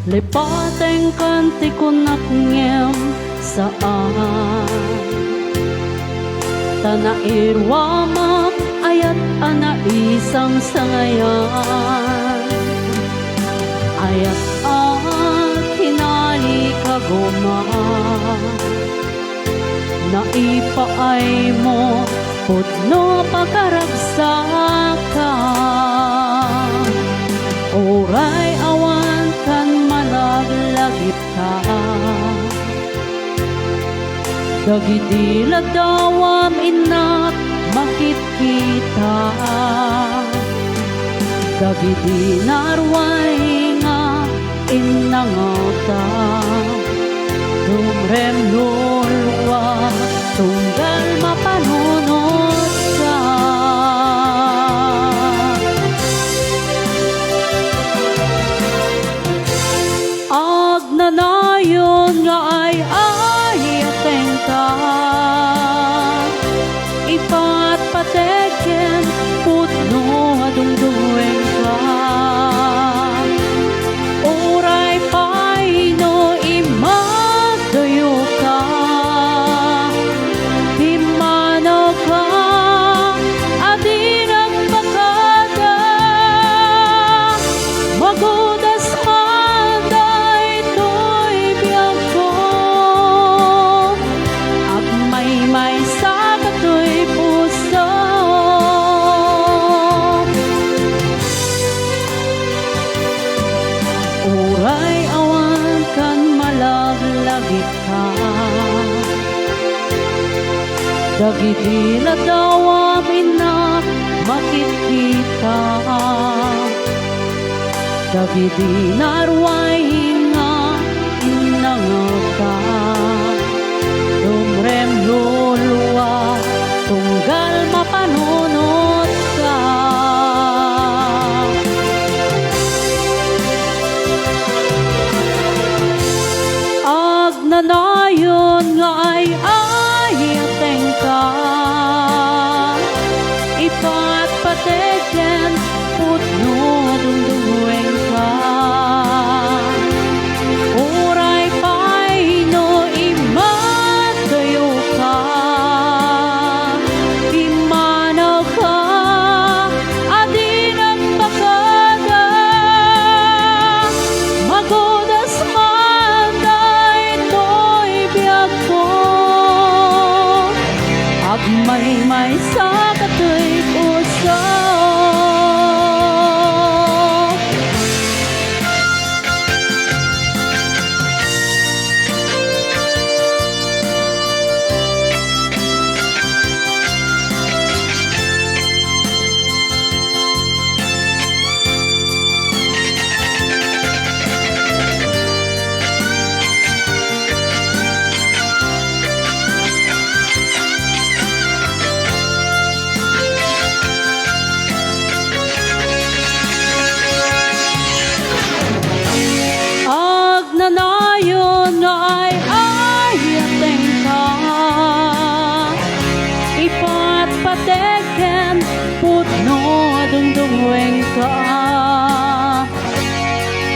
Lipateng kanti ko nakngem saan Tanairwamak ayat ana isang sangayan Ayat hinali kagoma Naipaay mo putno pakarabsaka Oray awan kan malaglagip ka Dagiti ladawam inak makit kita Dagiti narway nga inangota Tumrem lulwa tunggal mapanunod ka Agnanayon nga ay ayateng ka Ipat pateken putno adungdueng ka Oray paino imadayo ka Himano ka adi nagpakada Magudas manday to'y biyag ko Agmay-may sa kato'y puso Uray awan kan malaglagit ka Dagiti ladawam inak makikita Dagiti narway nga inangaka Tumrem lulwa tunggal mapanunod ka Agnanayon nga ay ayateng ka Ipat pateken putno adungdueng ka Oray paino imadayo ka Imanaw ka adi nagpakada Magudas manday to'y biyag ko Agmay-may sa kato'y puso Agnanayon nga ay ayateng ka Ipat pateken putno adungdueng ka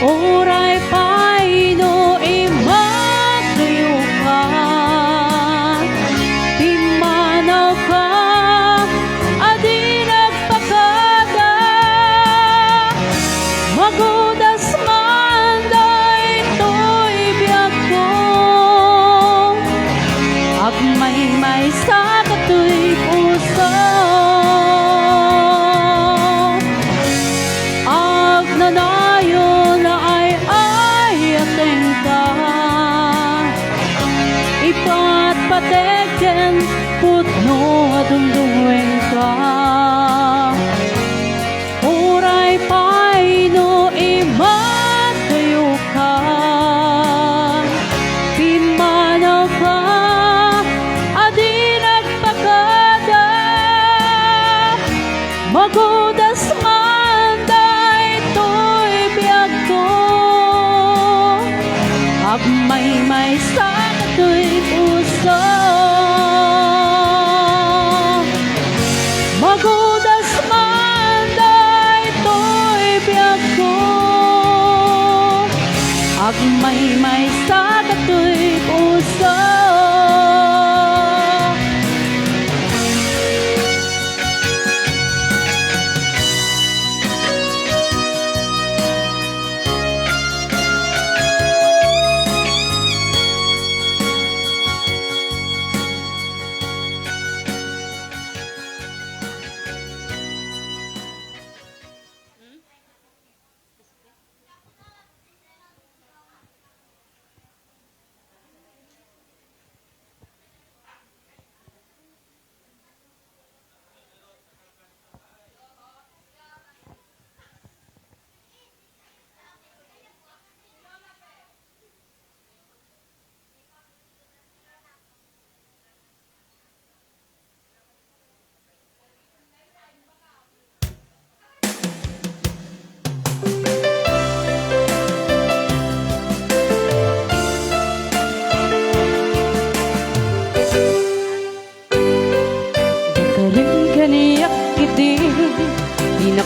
Oray paino imadayo ka Himanaw ka adi nagpakada Magudas manday to'y biyag ko Agmay-may sa kato'y puso Agnanayon na ay ayateng ka Ipat pateken putno adungdueng ka Oray paino imadayo ka Himanaw ka adi nagpakada Magudas manday to'y biyag ko Agmay-may sa kato'y puso Magudas manday to'y biyag ko may sa kato'y puso.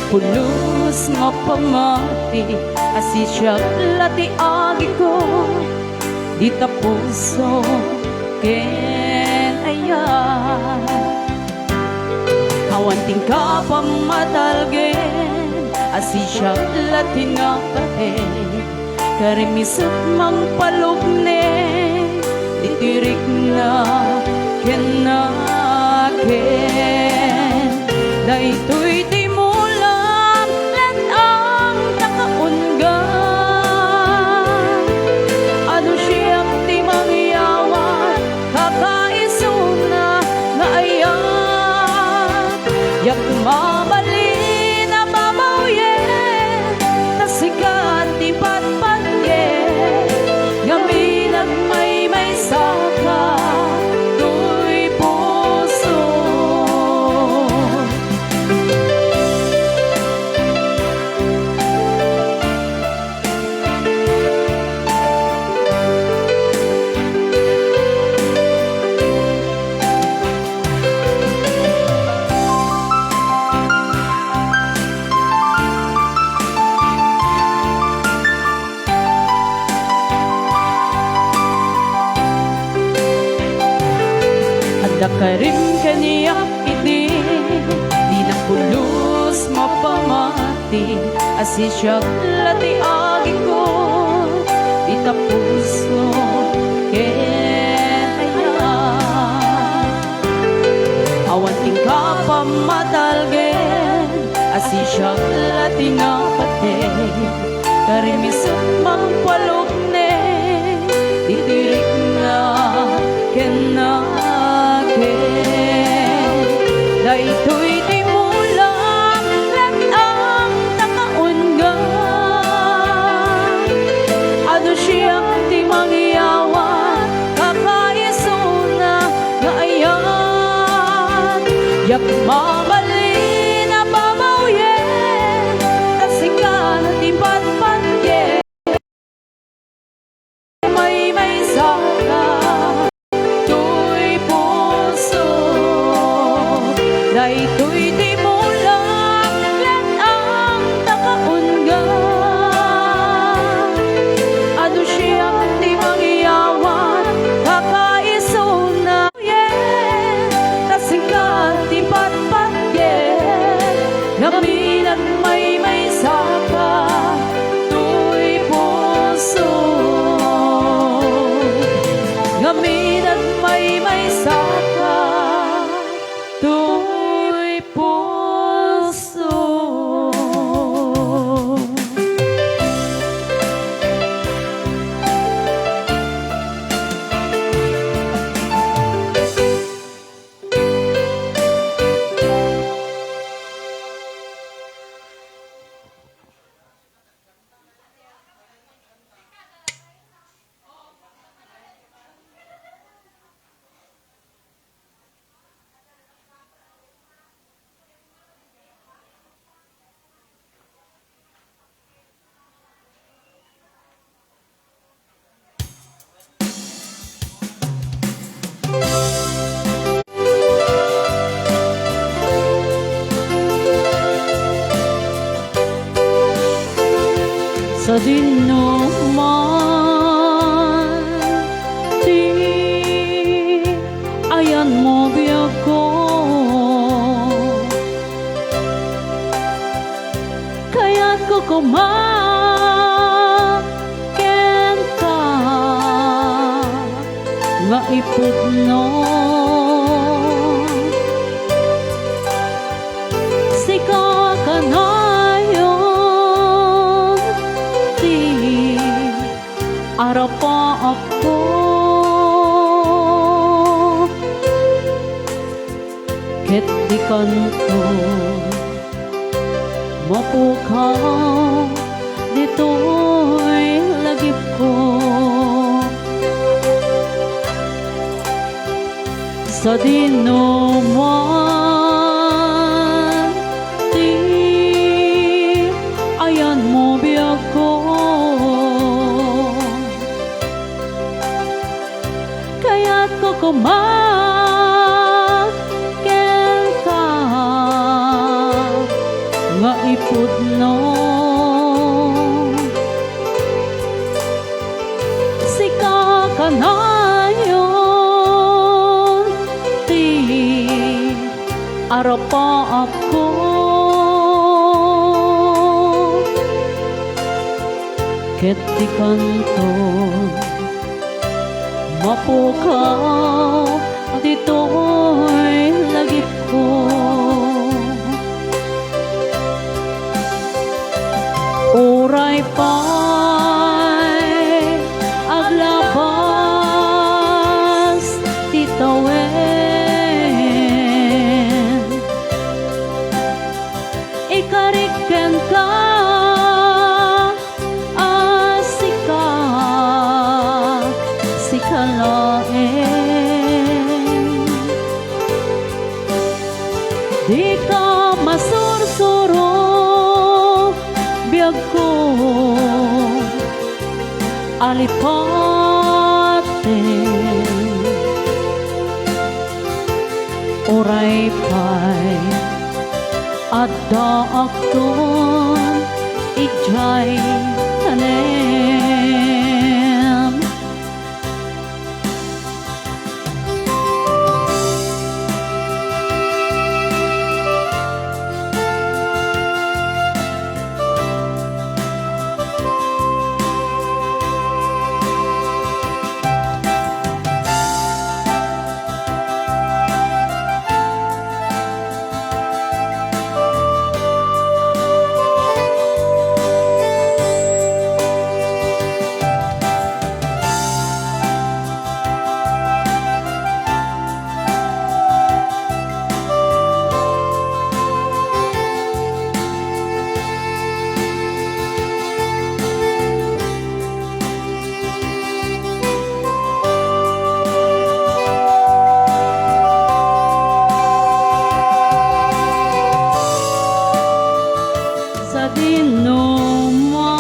Pulos mapamati asi siya lati agi ko di tapuso ken ayan awan tingka pamatalgen asi siya lati nga pahen karimisot mang palugne ditirik na ken daytoy yak mabali na babawyen na sikat di patpatyen ngami nagmay saka tuy puso dakarim kaniyak iti di na pulos mapamati asi siya lati agi ko di tapuso ken ayan awan tingka pamatalgen asi siya lati nga paten karimisot mang palugne ditirik na ken daytoy di mulang lat ang nakaungan ano siyang di mangyawan kakaisuna nga ayan yak mamali na babawyen asikan di patpatyen may saka daytoy di mulang lat ang nakaungan ano siyang di mangyawan kakaisuna tasikat di patpatyen ngaminan may saka tuy puso ngaminan may saka tuy puso. Sa dinuman ko kumaken ka nga ipudno sika kanayon ti arapa ako ket di kanto mapukaw dito'y lagip ko sa dinuman ti ayan mo biyag ko kaya't ko kumaken ka nga ipudno sika kanayon ti arapa ako ket di kanto mapukaw dito'y lagip ko oray pa'y aglabas titawen ikariken ka asika sikalaen di ka masursuro biyag ko alipaten oray pa'y adda akton ijay tanem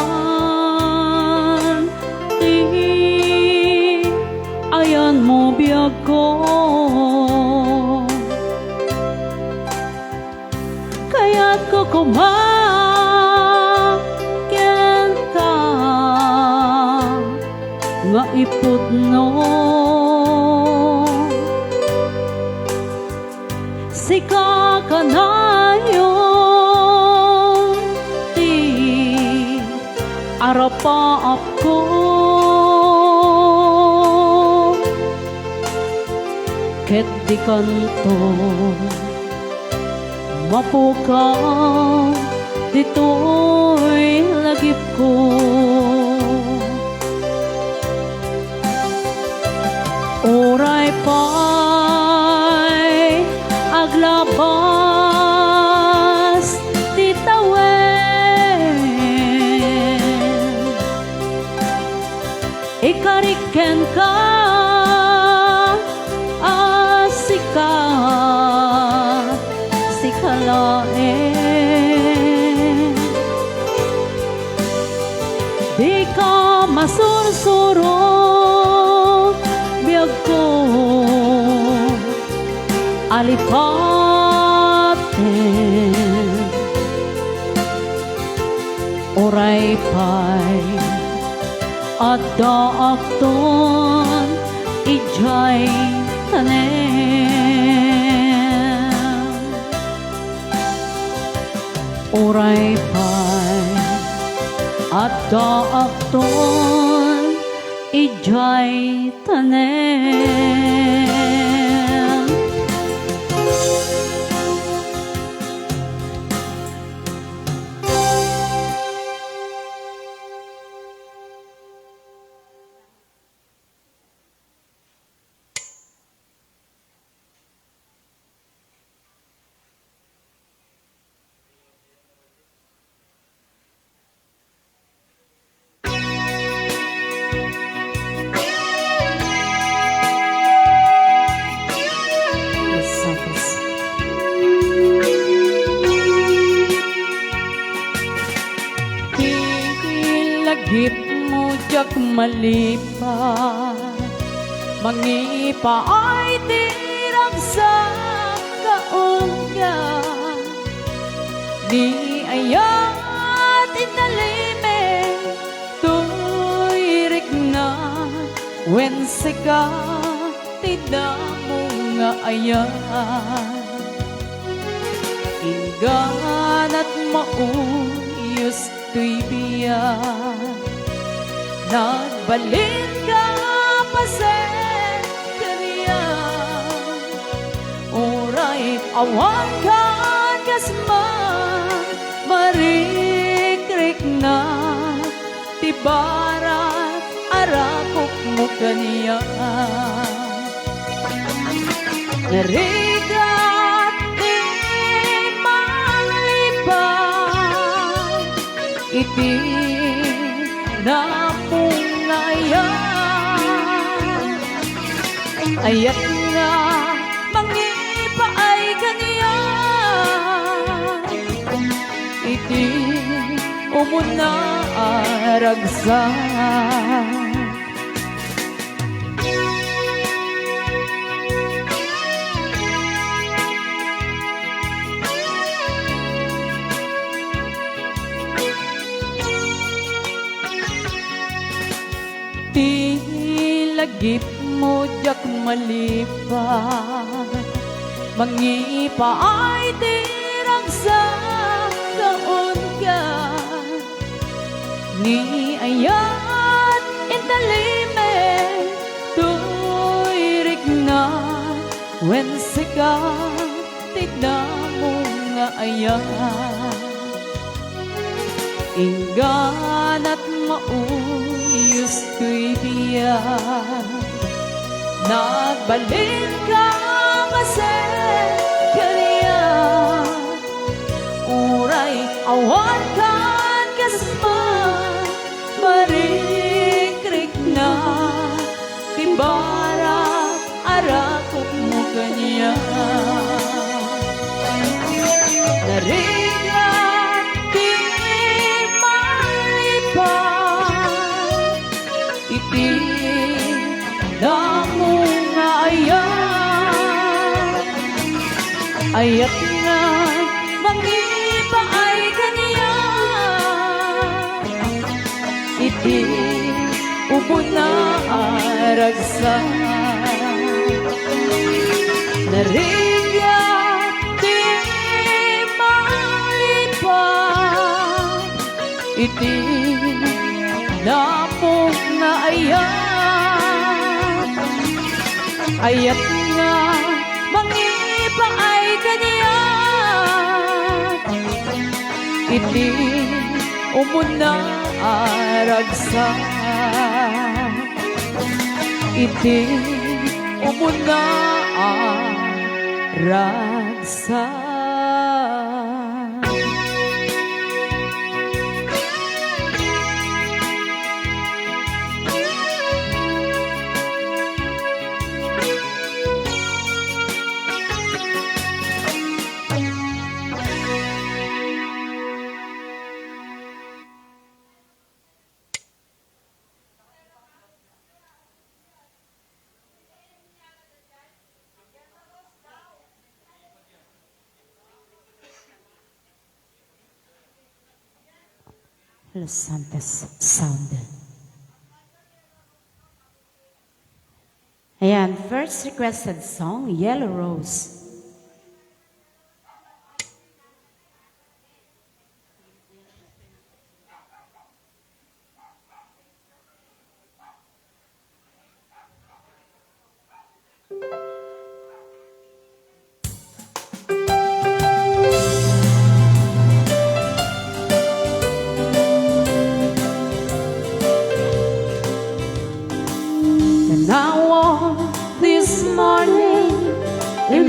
dinuman ti ayan mo biyag ko kaya't ko kumaken ka nga ipudno sika kanayon arapa ako ket di kanto mapukaw dito'y lagip ko oray pa'y aglabas titawen ikariken ka asika sikalaen di ka masursuro biyag ko alipaten oray pa'y adda akton ijay tanem oray pa'y at daakton ijay tanem. Gip mo jak malipat, mangipa ay tirag sa kaungga. Ni ayat inalime, tuirik na, wen sika, tidak mo nga ayat. Inggan at mauyos to'y biyak, nagbalik ka pa sa kanya. Uray awan ka kasman, marikrik na, tibarat arakok mo kanya. Narigat di malipad, iti na pungayan. Ayat nga mangipa ay kanya, iti umuna aragsan. Lagip mo jak malipat, mangipa ay tirag sa kaon ka. Ni ayat intalime, tuirik na, wen sika, tignan mo nga ayat. Inggan at mauyos to'y biyak, nagbalik ka kasi kanya. Uray awan kan kasman, marikrik na, tibarat arakok mo kanya. Narigat di malipad, iti damo nga ayat. Ayat nga mangipa ay kanya, iti ubo na aragsan. Narigat di malipad, iti damo nga ayat. Ayat nga mangipa ay kanya, iti umuna aragsan. Iti umuna aragsan. Los Santos Sound. Ayan, first requested song, Yellow Rose.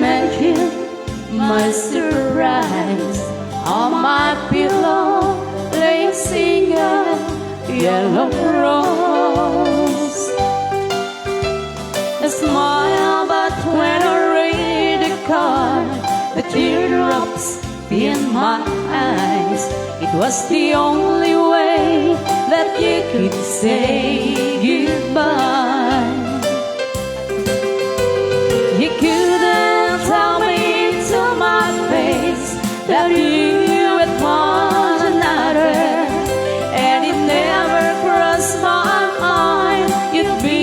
imagine my surprise on my pillow, laying single yellow rose. A smile, but when I read the card, the teardrops in my eyes. It was the only way that you could say goodbye. You couldn't tell me to my face that you had one another, and it never crossed my mind you'd be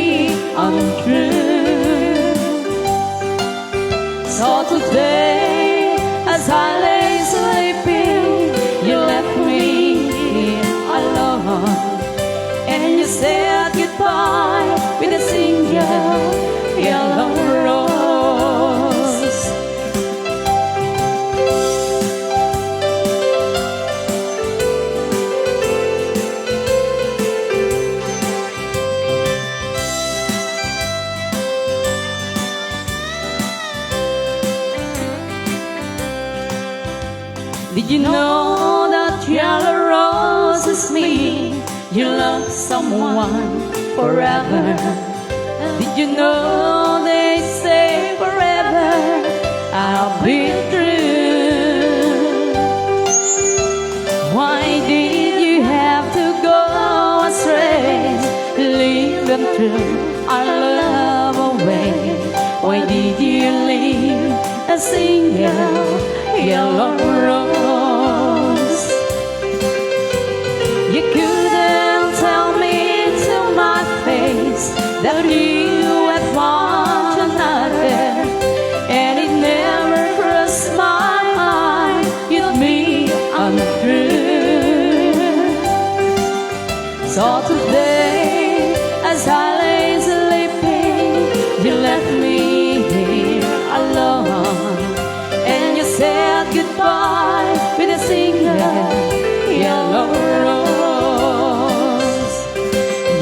untrue. So today, as I lay sleeping, you left me alone, and you said goodbye with a single yellow rose. Did you know that yellow rose is me? You love someone forever. Did you know they say forever I'll be true? Why did you have to go astray, leave them through our love away? Why did you leave a single yellow rose? You couldn't tell me to my face that you had found another, and it never crossed my mind you'd be untrue. So today, as I lay sleeping, you left me here alone, and you said goodbye with a single yellow rose.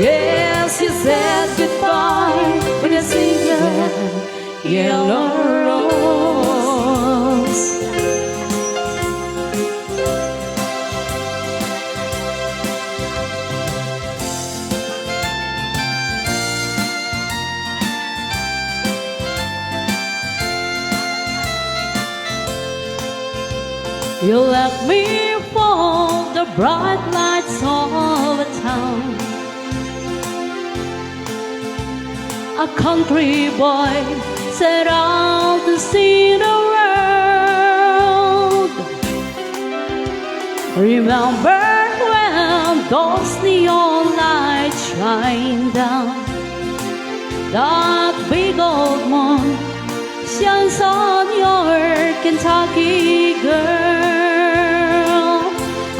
Yes, you said goodbye with a single yellow rose. You let me fall the bright lights of a town. A country boy set out to see the world. Remember when those neon lights shine down? That big old moon shines on your Kentucky girl.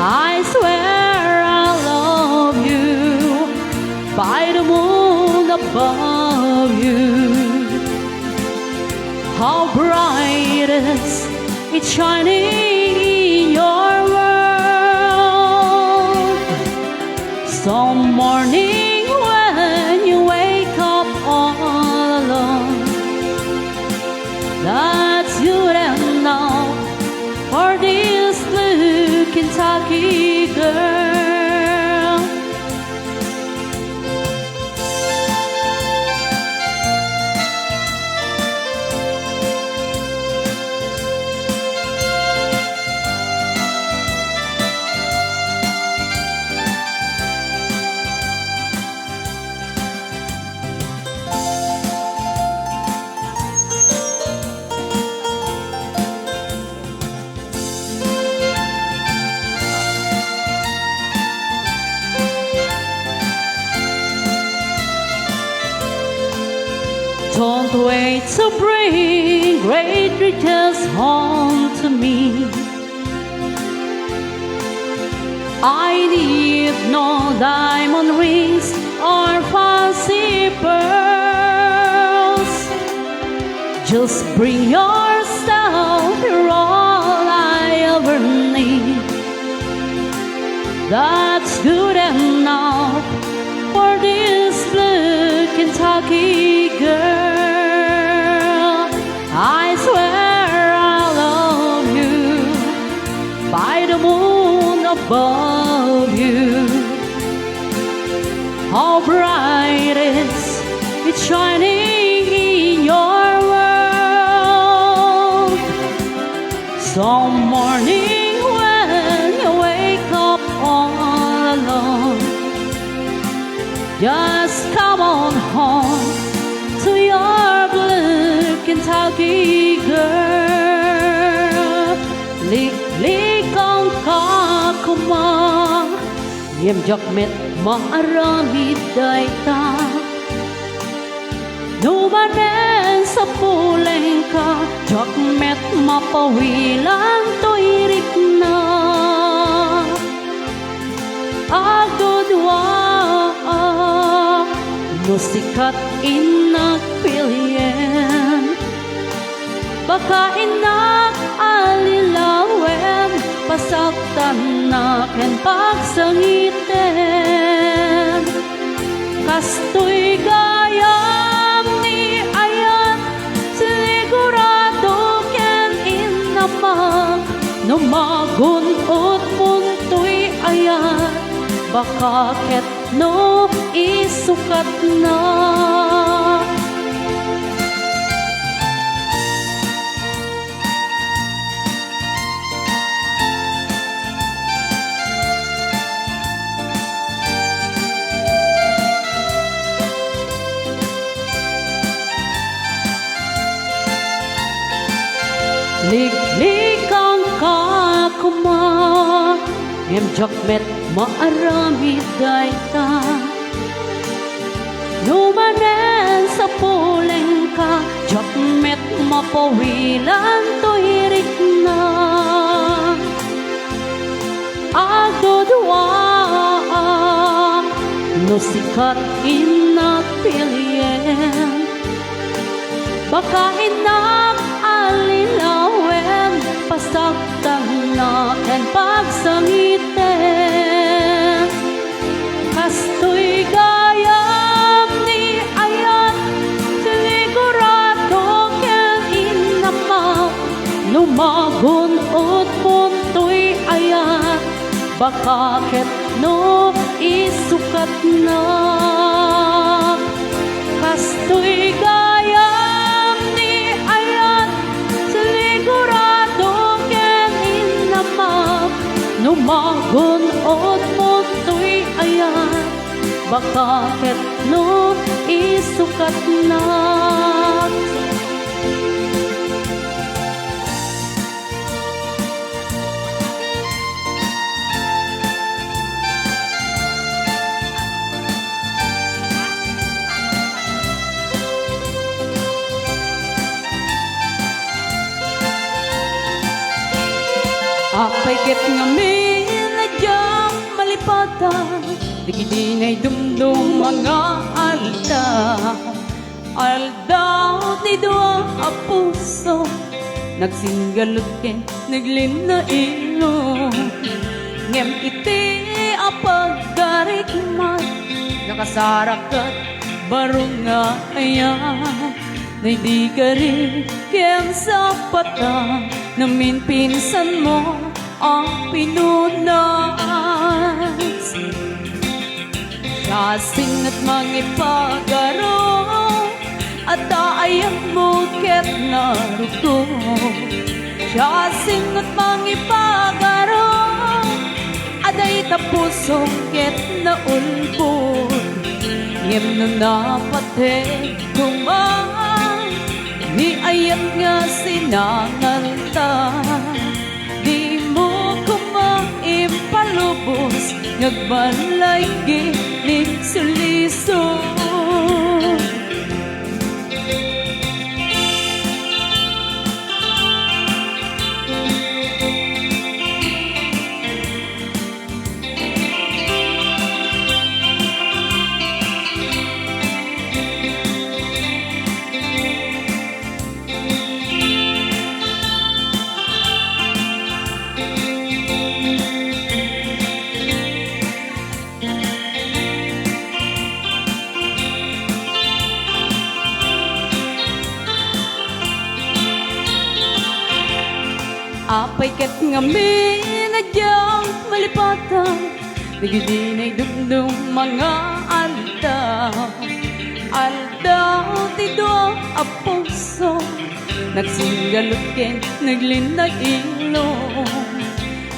I swear I love you by the moon above you. How bright is it shining in your world? Some morning when you wake up all alone, that's good enough for this blue Kentucky girl. Don't wait to bring great riches home to me. I need no diamond rings or fancy pearls. Just bring yourself, you're all I ever need. That's good enough for this blue Kentucky girl. I swear by the moon above you. How bright is it shining in your world. Some morning when you wake up all alone, just come on home to your blue Kentucky girl. Lik ang kakumang yem jak met maaramid day ta. Numanen sa puleng ka, jak met mapawilang tuirik na. Agudwa no sikat inagpilyen, baka inak alilawen, pasaktan na ken pagsangiten. Kastoy gayam ni ayan, sigurado ken inamag, numagunot puntoy ayan, baka ket no isukat na. Lik ang kakuma, ngem jak met maaramid day ta. Numanen sa puleng ka, jak met mapawilan tuirik na. Agdudwa no sikat inagpilyen, baka inak alilawen, pasaktan na ken pagsangiten. Kastoy gayam ni ayan, sigurado ken inamag, numagunot puntoy ayan, baka ket no isukat na. Kastoy gayam ni ayan, sigurado ken inamag, numagunot puntoy ayan, baka ket no isukat na. Apay ket ngamin na diyang malipata, digidinay dumdum mga alda. Aldaw ni doa a puso, nagsinggalot ken naglin na ilo. Ngem iti a pagdarikmat, nakasarakat barong nga ayan. Nay di ka rin kem sa patang, namin pinsan mo ang pinunas. Kasing at mangipagaro, at aayang mo ket naruto. Kasing at mangipagaro, aday tapusong ket naulpod. Ngem no napatek kumang, ni ayat nga sinanganta. Di mo kumaimpalubos, ngagbalay giling suliso. Apay ket ngamin na Nagidinay dumdum mga aldaw. Aldaw tido a puso, nagsingalot ken naglindag ilong.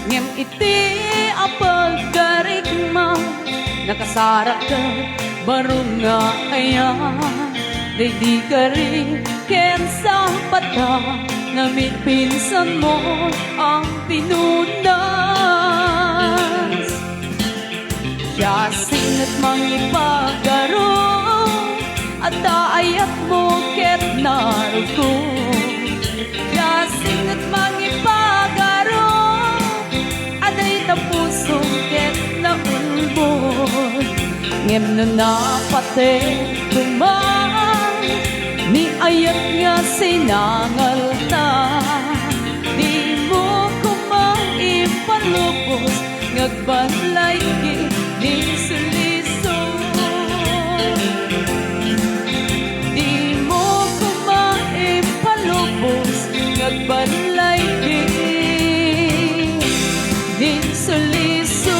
Ngem iti a pagkarigma, nakasara ka barong nga ayan. Day di ka rin ken sa pata, namit pinsan mo ang pinunas. Yasing at mangipagaro, at ayat mo ket narugo. Yasing at mangipagaro, aday tapuso ket naulbon. Ngem no napate tumang, ni ayat nga sinangal ta. Di mo ko maipalubos, ngagbalay di suliso. Di mo ko maipalubos, ngagbalay di suliso.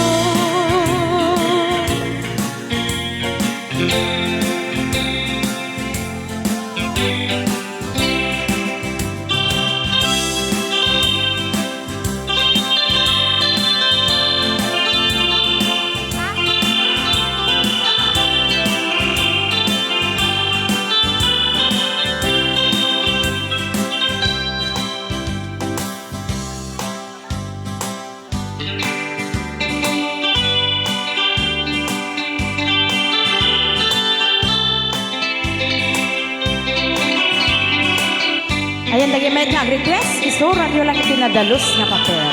Ayan, lagi may nag-request. Isurat nyo lang itinadalos na papel.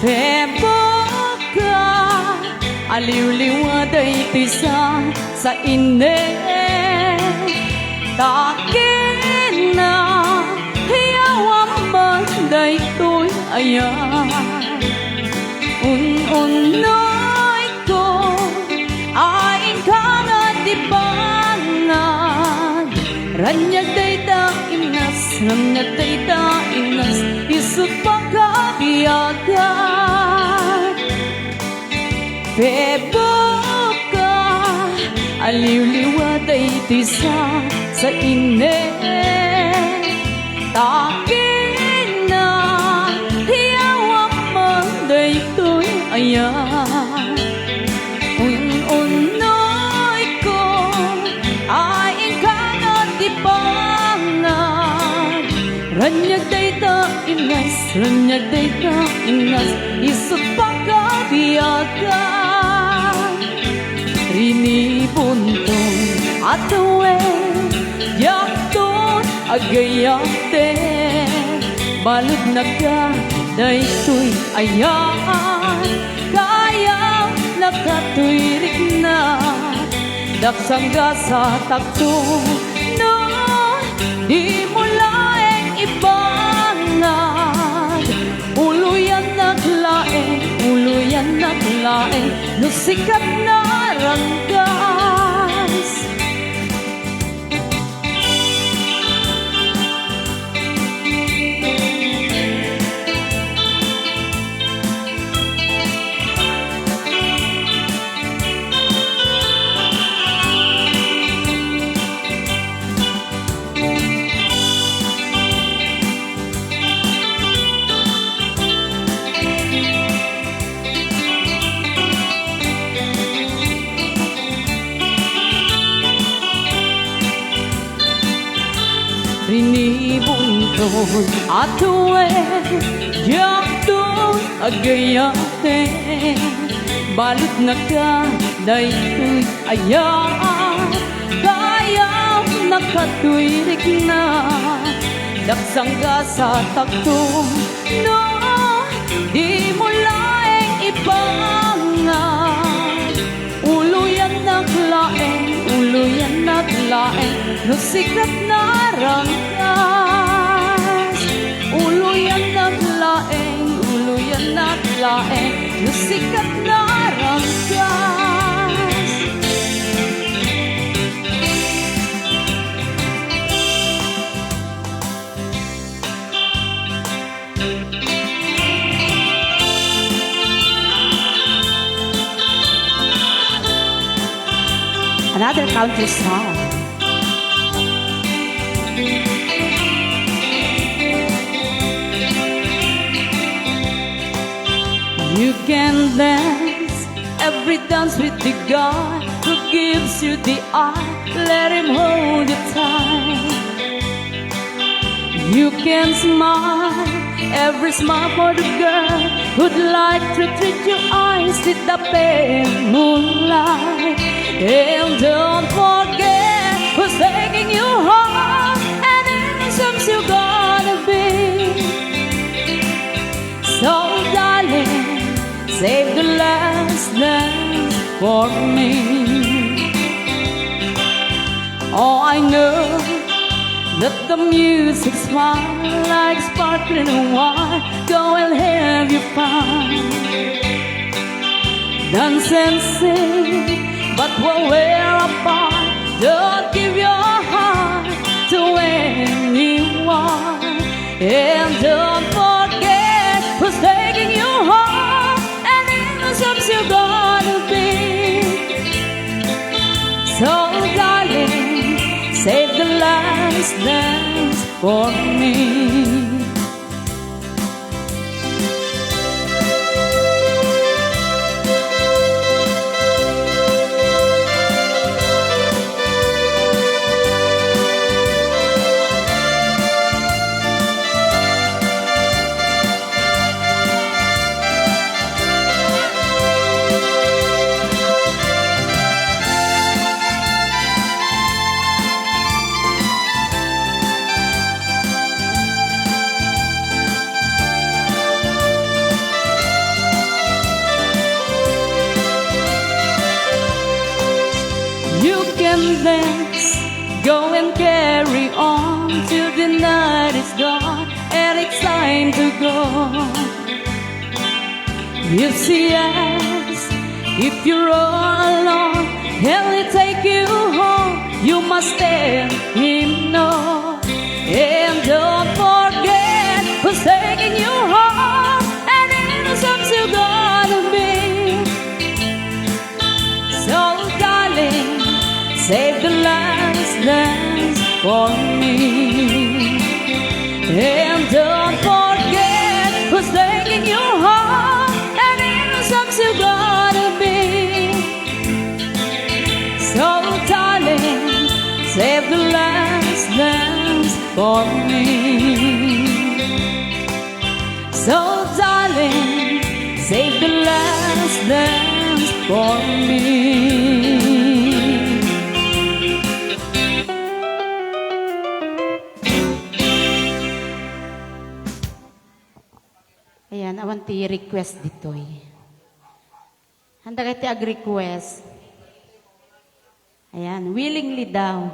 Beboka, aliw-liwaday pisa sa ine. Takin na, hiyawang banday to'y ayan. Un-unoy ko, ain ka nga di bangan. Ranyag day da inas, ranyag day da inas, isut pagkabiyagan. Beboka, aliw-liwaday tisa sa ine. Takin na, hiyawang manday to'y ayan. Un-unoy ko, ain ka nga di bangan. Ranyag day da inas, ranyag day da inas, isut pagkabiyagan. Rini bunton atawe, yakton agayate. Balod na ka, daytoy ayan. Kaya nakatwirik na, daksangga sa takto. No, di mo laeng ibangan. Uluyan naglaeng, uluyan naglaeng, no sikat na ranggas. Rini bunton atawe, yakton agayate. Balot na ka, daytoy ayan. Kaya nakatwirik na, daksangga sa takto. No, di mo laeng ibangan. Uluyan naglaeng, uluyan naglaeng, no sikat na rangkas. Uluyan naglaeng, uluyan naglaeng, no sikat na rangkas. Another country song. You can dance every dance with the guy who gives you the eye. Let him hold you tight. You can smile every smile for the girl who'd like to treat your eyes with the pale moonlight. And don't forget who's taking you home and innocence you're gonna be. So darling, save the last dance for me. Oh, I know that the music's fine, like sparkling wine. Go and have your fun. Dance and sing, but when we're apart, don't give your heart to anyone. And don't forget who's taking you home and innocence you're gonna be. So darling, save the last dance for me. You can dance, go and carry on till the night is gone and it's time to go. If she asks if you're all alone, he'll take you home. You must tell him no. And don't forget who's taking you home and innocence you're gonna be. So darling, save the last dance for me. And don't forget who's taking you home and innocence you're gonna be. So darling, save the last dance for me. So darling, save the last dance for me. Ayan, awan ti request ditoy. Handa kayo ti ag-request. Ayan, willingly daw.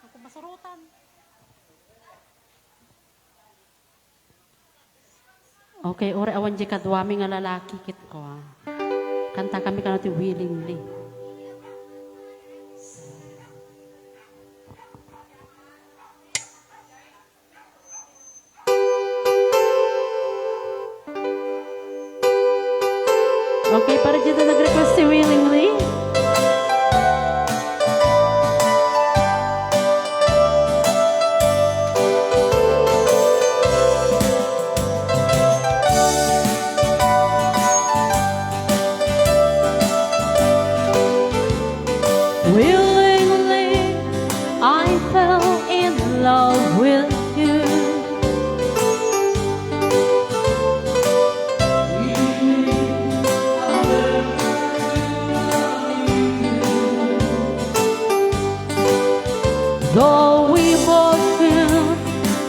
Ako masurutan. Okay, ore awan di kadwami nga lalaki kit ko. Kanta kami kanati willingly. Okay, para dito nag-request si willingly. Willingly, I fell in love with you. Though we both knew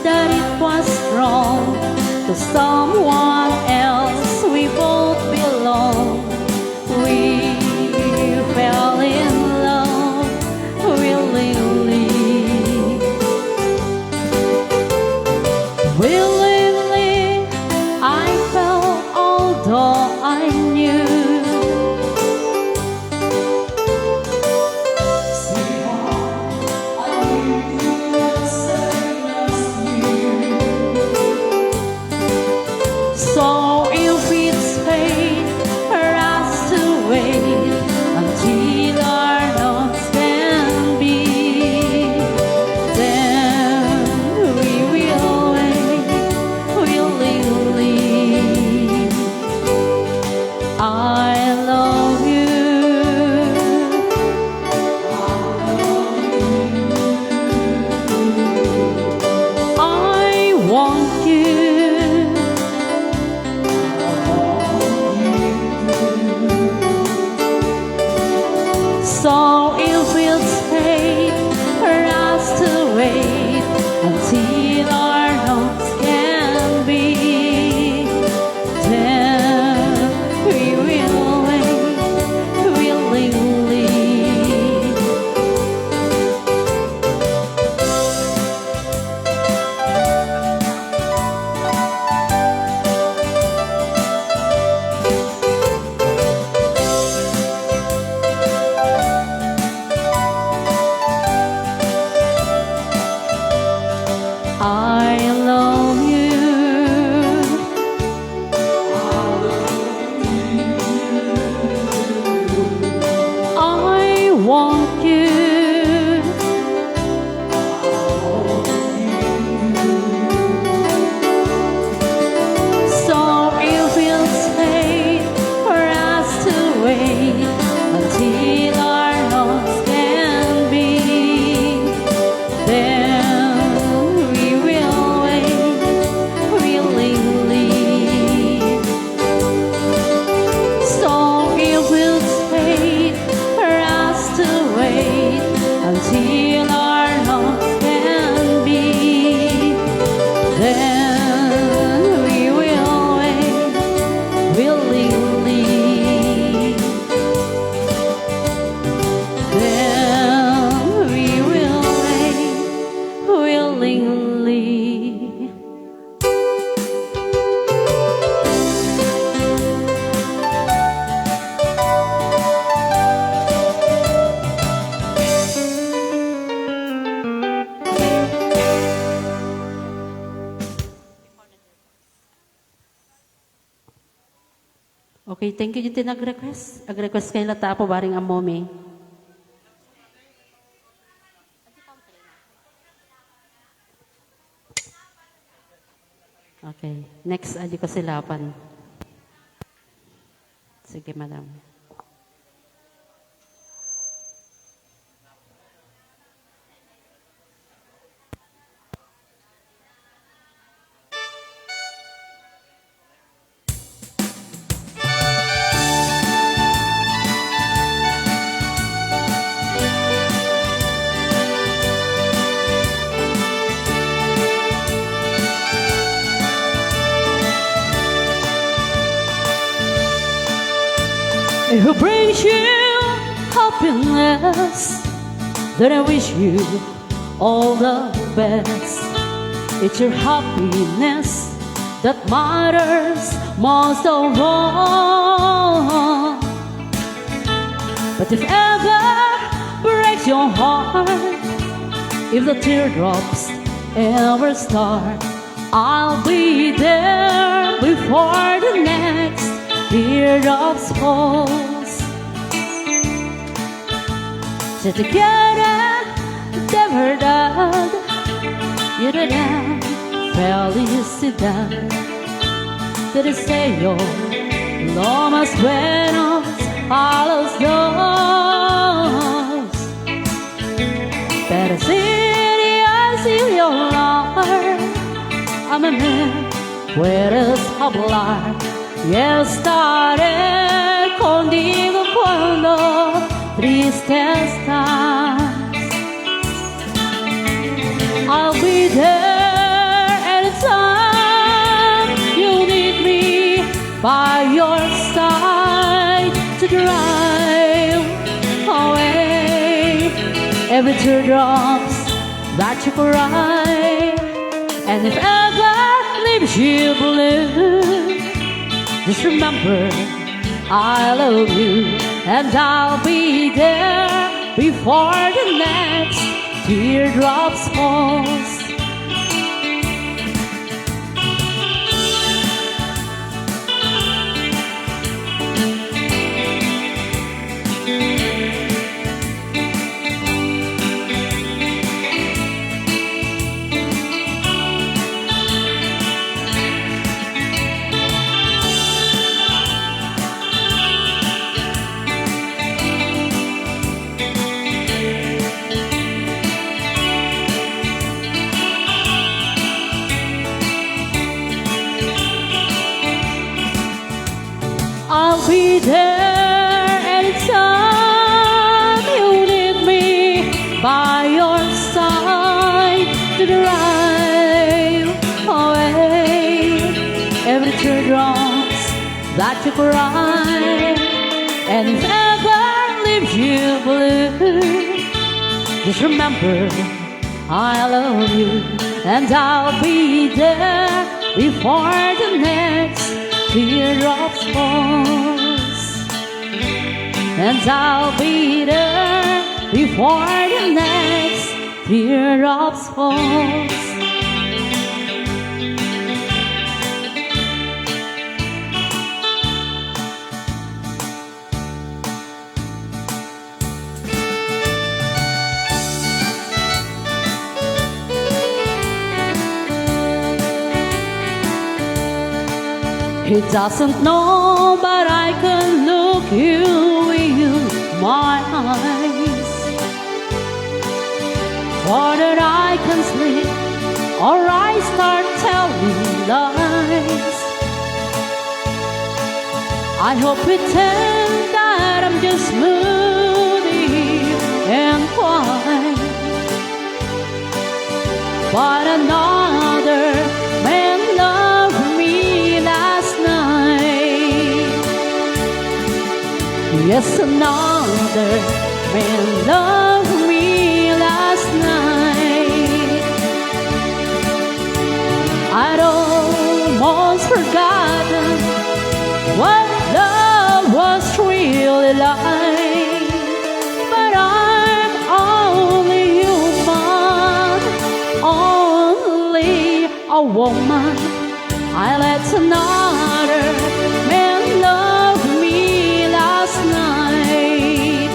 that it was wrong, to someone else we both belong. We fell in love willingly. Willingly, I fell, although I knew. So if it's fate for us to wait until our loves can be, then we will wait willingly. I love you. I want you. So if it's fate for us to wait until our loves can be, then we will wait willingly. I love you. I want you. So if it's fate for us to wait until our loves can be, then we will wait willingly. So if it's fate for us to wait until our loves can be, then we will wait willingly. Then we will wait willingly. Okay, thank you dito nag-request. Nag-request kayo lata po baring amomi. Okay, next adi ko silapan. Sige, madam. Who brings you happiness, then I wish you all the best. It's your happiness that matters most of all. But if ever breaks your heart, if the teardrops ever start, I'll be there before the next teardrops falls. So together, de verdad, y de felicidad. Te deseo lo más bueno a los dos. puedes hablar y estaré contigo cuando triste estás. I'll be there anytime you need me by your side to drive away every teardrops that you cry. And if ever leaves you blue, just remember I love you, and I'll be there before the next teardrops falls. I'll be there anytime you need me by your side to drive away every teardrops that you cry. And if ever leaves you blue, just remember I love you, and I'll be there before the next teardrops falls. And I'll be there before the next teardrops falls. He doesn't know, but I can look you in my eyes. For that I can sleep, or I start telling lies. I hope pretend that I'm just moody and quiet, but another man loved me last night. Yes, another man loved me last night. I'd almost forgotten what love was really like, but I'm only human, only a woman. I let another man love me last night.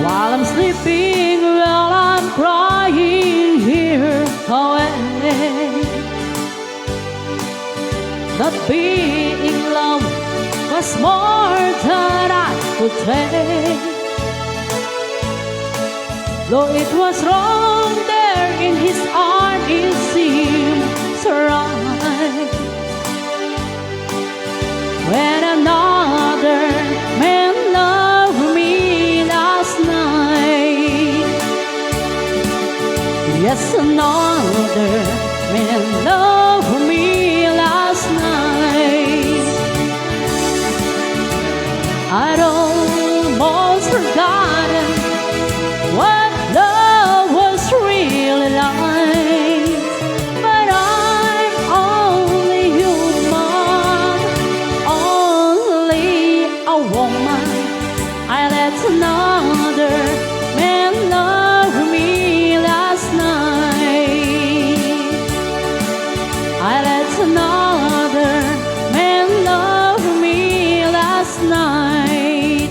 While I'm sleeping, while I'm crying here away, not being in love was more than I could take. Though it was wrong there in his heart, it seems right. When another man loved me last night. Yes, another man loved me last night. I'd almost forgotten what love was really like, but I'm only human, only a woman. I let another man love me last night. I let another man love me last night.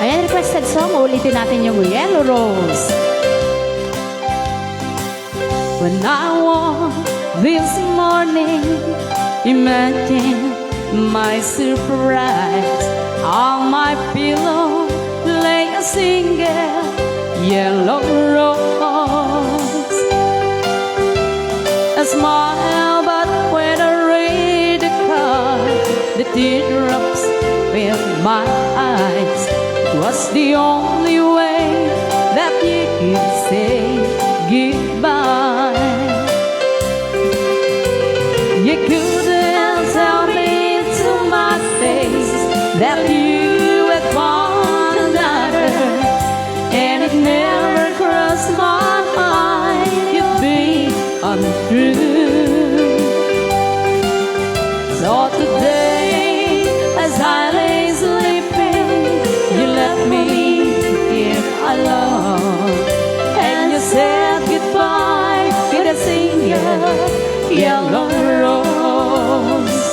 Ayan, requested song. Ulitin natin yung Yellow Rose. When I woke this morning, Imagine my surprise. On my pillow lay a single yellow rose. A smile, but when I read the card, the teardrops filled my eyes. It was the only way that you could say goodbye. You couldn't tell me to my face that you had found another, and it never crossed my mind you'd be untrue. So today, as I lay sleeping, you left me here alone, and you said goodbye with a single yellow rose.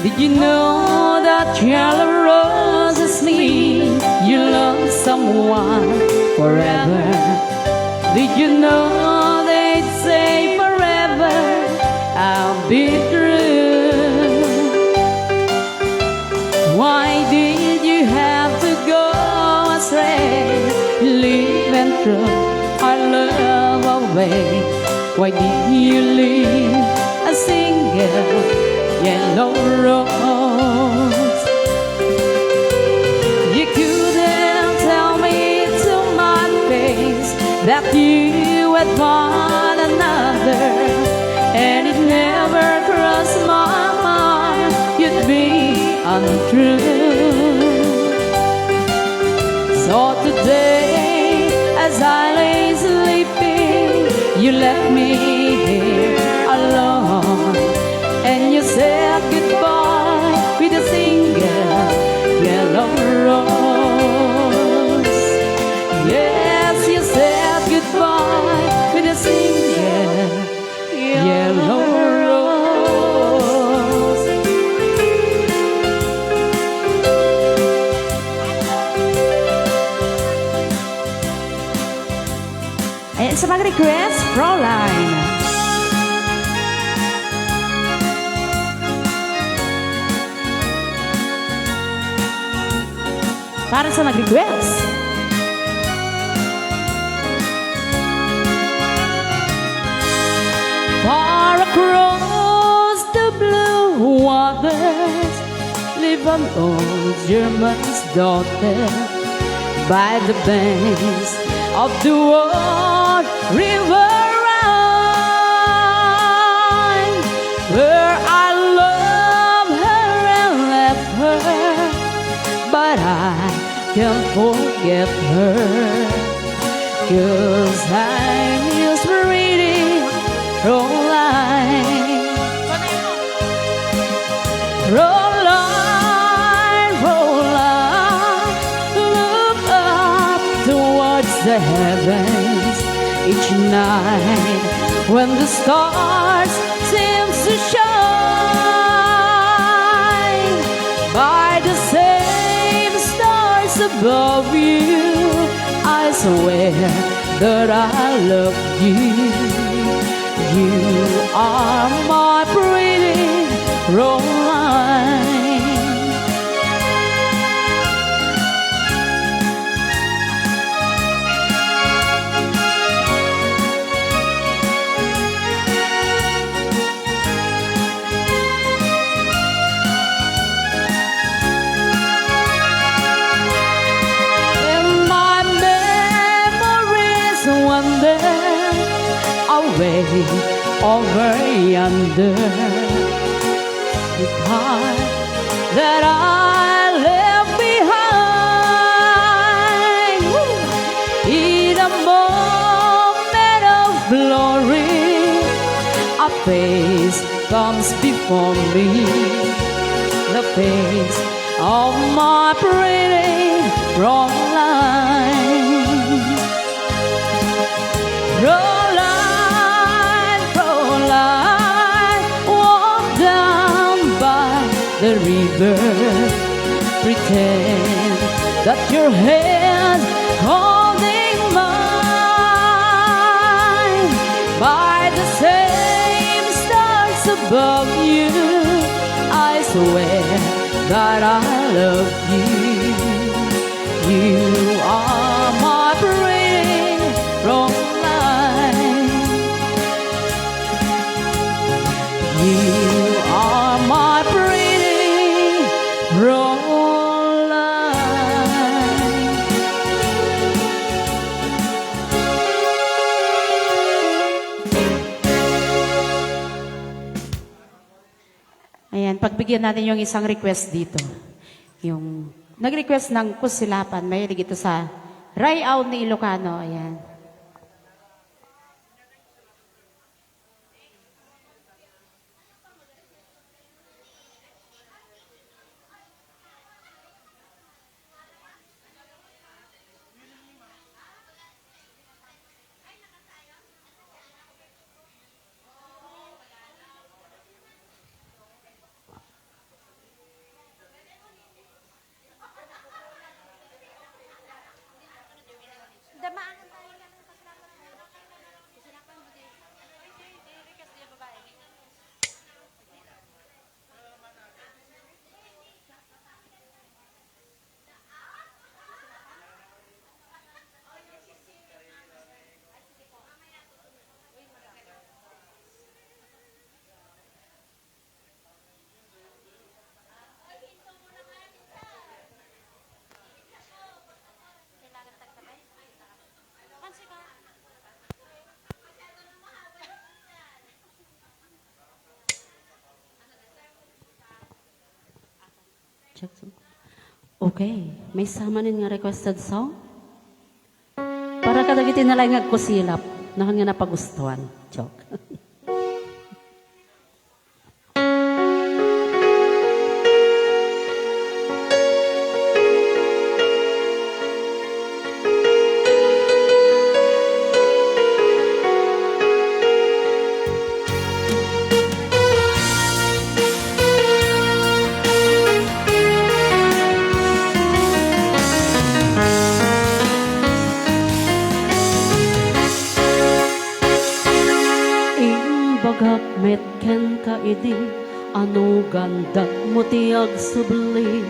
Did you know that yellow roses mean you love someone forever? Did you know they'd say forever I'll be true? Why did you have to go astray, leave and throw our love away? Why did you leave a single yellow rose? You couldn't tell me to my face that you had found another, and it never crossed my mind you'd be untrue. So today, as I lay sleeping, you left me here alone, and you said goodbye with a single yellow rose. Yes, you said goodbye with a single yellow rose. Ayan sa mag-request, Fräulein. Para sa nag-request. Far across the blue waters live an old German's daughter, by the banks of the old river Rhine, where I love her and left her, but I can't forget her, 'cause I miss reading Fräulein. Fräulein, Fräulein, look up towards the heavens each night when the stars seem to shine. By the same stars above you, I swear that I love you. You are my pretty Fräulein. In my memories wander away over yonder, the car that I left behind. In a moment of glory, a face comes before me, the face of my pretty Fräulein. Fräulein, Fräulein, never pretend that your hand holding mine by the same stars above you. I swear that I love you. You are my pretty wrong line. You are my pretty wrong line. Ayan, pagbigyan natin yung isang request dito. Yung nag-request ng kusilapan, may ito sa Rayaw ni Ilocano. Ayan. Okay, may sama nin nga requested song. Para kadagitin na lang nga kusilap, nahan nga napagustuhan. Joke. Bagak met ken ka idi, ano ganda mo tiyag subli.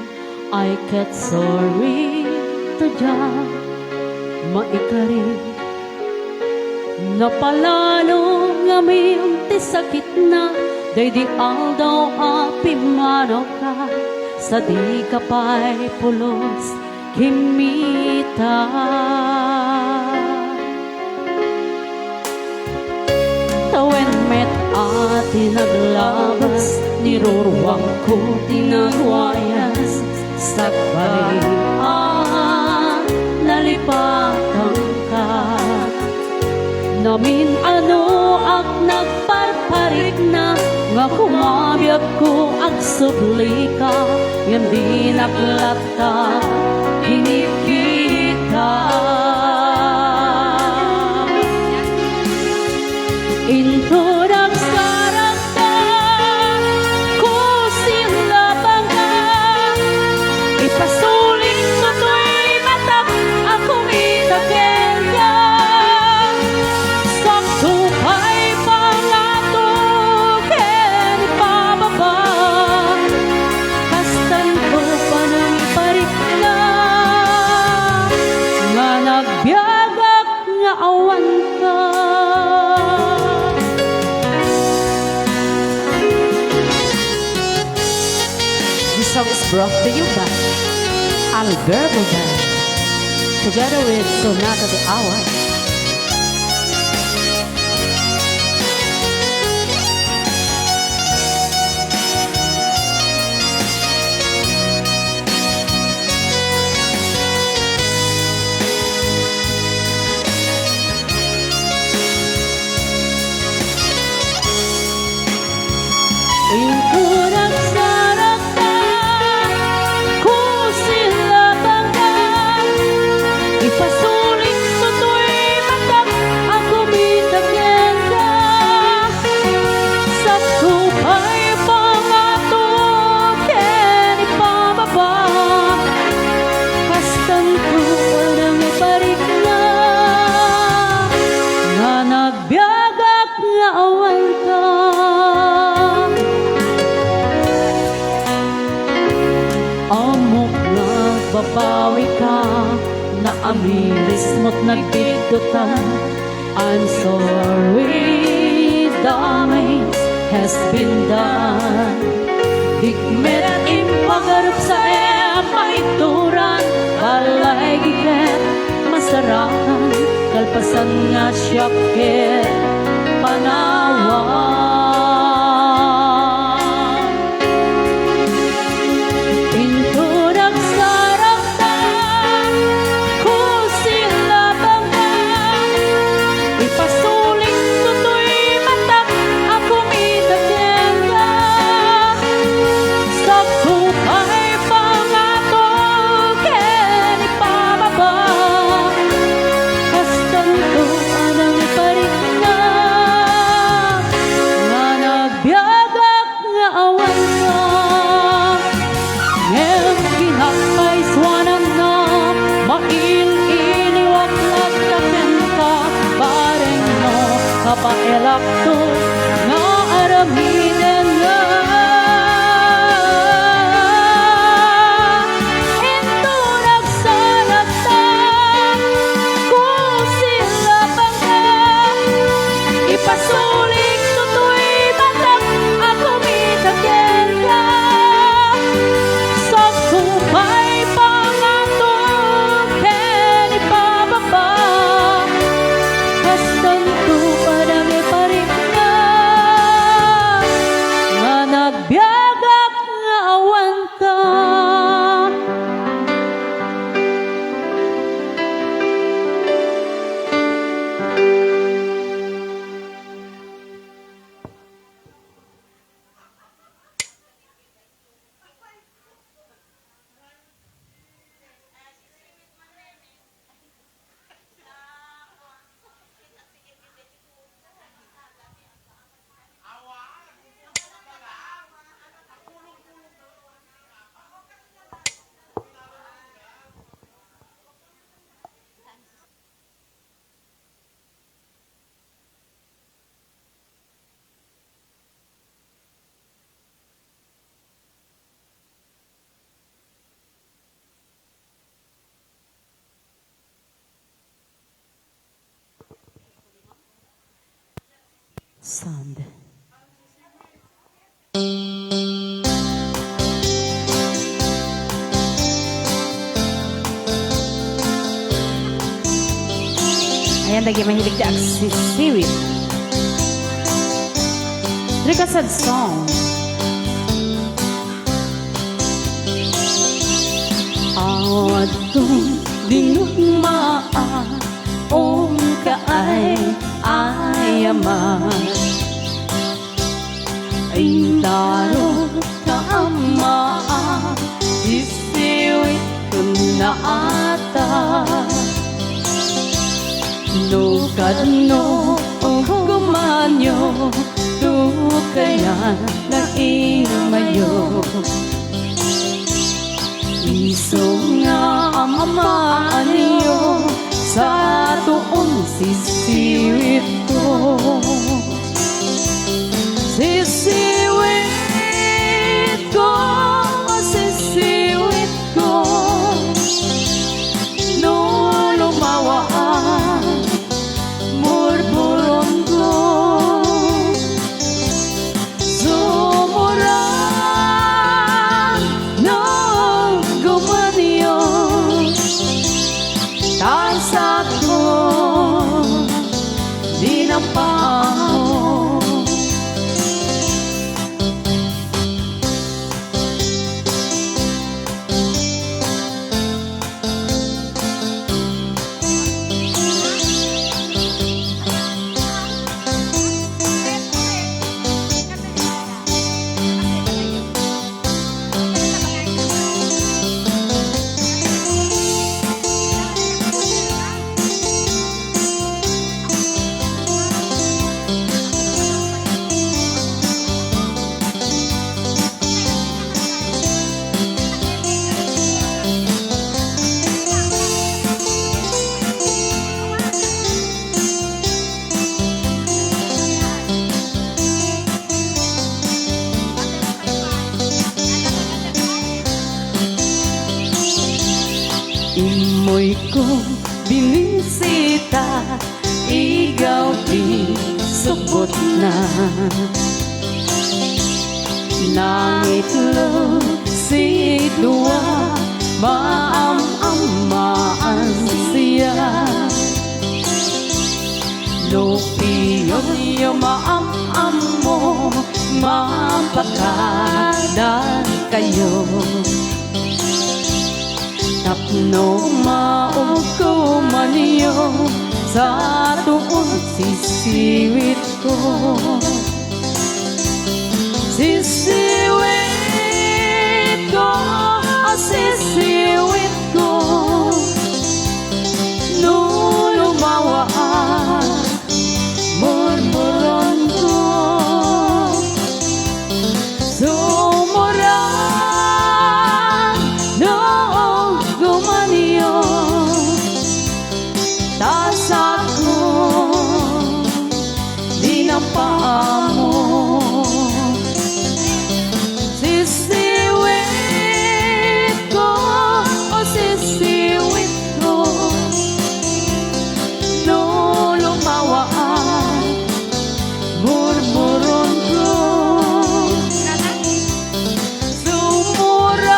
I get sorry to ja maikari. Napalalo ngamin ti sakit na, day di aldaw api mano ka. Sa di ka pa'y pulos kimita. Tawen met ati naglabas, nirurwang ko tinagwayas. Sa balian, nalipatan ka. Namin ano ak nagparparik na, nga kumabiyag ko ag subli ka. Yan di naklata, inikita. Into nagsarap ka, kusilapang ka. Ipasuling ko to'y matak, akong itaken ka. Sakto pa'y pangatog, ken ipababa. Kastan ko pa ng parik na, nga nagbiagak nga awan ka. This song is brought to you by Alberto Band, together with Sonata the Hour. Into nagsarap ka, kusilapang ka. Ipasuling ko to'y babawi ka na amilis mo't nagbidutan. I'm sorry, damage has been done. Digmet at impagarup sa maituran, balay gigret, masarakan, kalpasan nga syakit, panawan. Kapaelak to nga aramidan nga ito nagsalatan kung sila bangga ipasuling tutoy batang ako mitagyan ka sa kupay pangatong ken ipababa kastan to nagbiagak nga awan ka. Sound. Ayan, lagi mahilig na seaweed. Like a sad song. Awad kong dinugmaan o kaay ayaman ay taro ka ama isiwit ko na ata no kadno o gumanyo tu kaya na imayo iso nga ama niyo sa tuon sisiwit ko sisiwit ko sisiwit ko no lumawaan murburon ko sumuran no gumanyo tansat ko di na pa Imoy ko binisita, ikaw di subot na. Langit lo si dua, maam-amaan siya. Lupiyo maam-am mo, mapakadan kayo. Tapno mauko maniyo, sa tuon sisiwit ko. Sisiwit ko, sisiwit ko, nung lumawa murmuron ko. Sumuran noong gumaniyo, tas ako di na paamo. Sisiwit ko, sisiwit ko, nung lumawa murmuron ko. Sumuran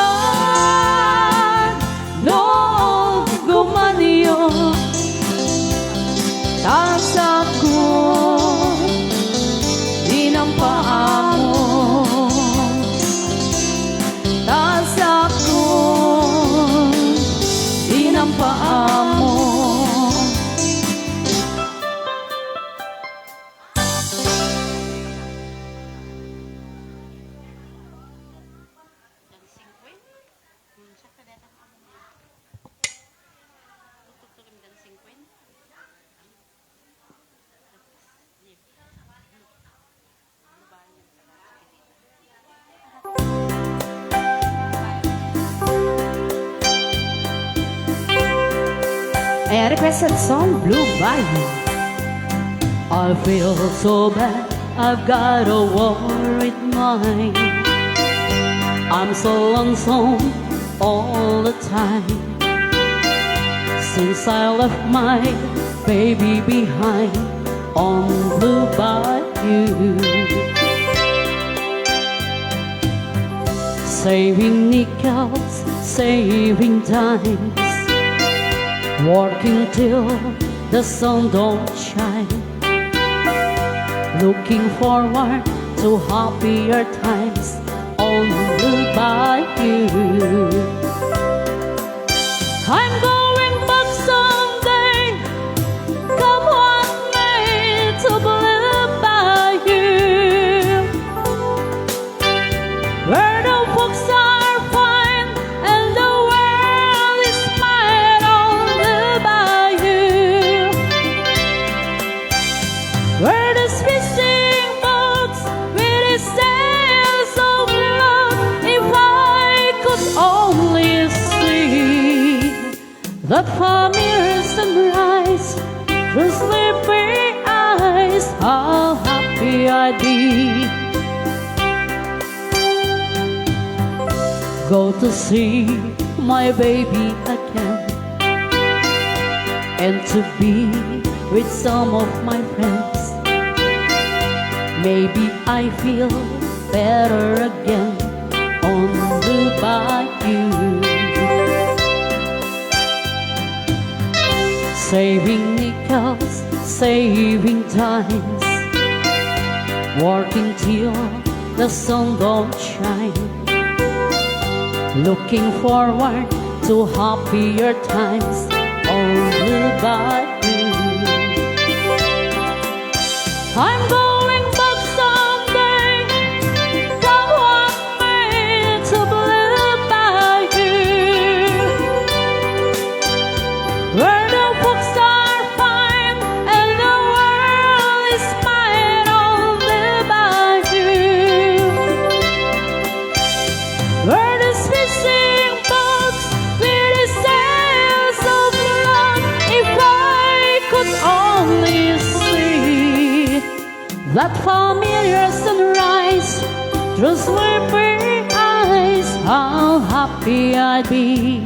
noong gumaniyo, tas ako di ng paamo. Tas ako di ng paamo. I requested song Blue Bayou. I feel so bad, I've got a worried mind. I'm so lonesome all the time, since I left my baby behind on Blue Bayou. Saving nickels, saving dimes, working till the sun don't shine, looking forward to happier times on Blue Bayou. I'm going back someday, come what may, to Blue Bayou, where the folks are fine and the world is mine on Blue Bayou, where the fishing boats with its sails of love. If I could only see that familiar sunrise through sleepy eyes, how happy I'd be. Go to see my baby again, and to be with some of my friends. Maybe I feel better again on Blue Bayou. Saving nickels, saving times, working till the sun don't shine, looking forward to happier times on Blue Bayou. I'm going back someday, come what may, to Blue Bayou, where the folks are fine and the world is mine on Blue Bayou, where the fishing boats with the sails of love. If I could only see that familiar sunrise through sleepy eyes, how happy I'd be.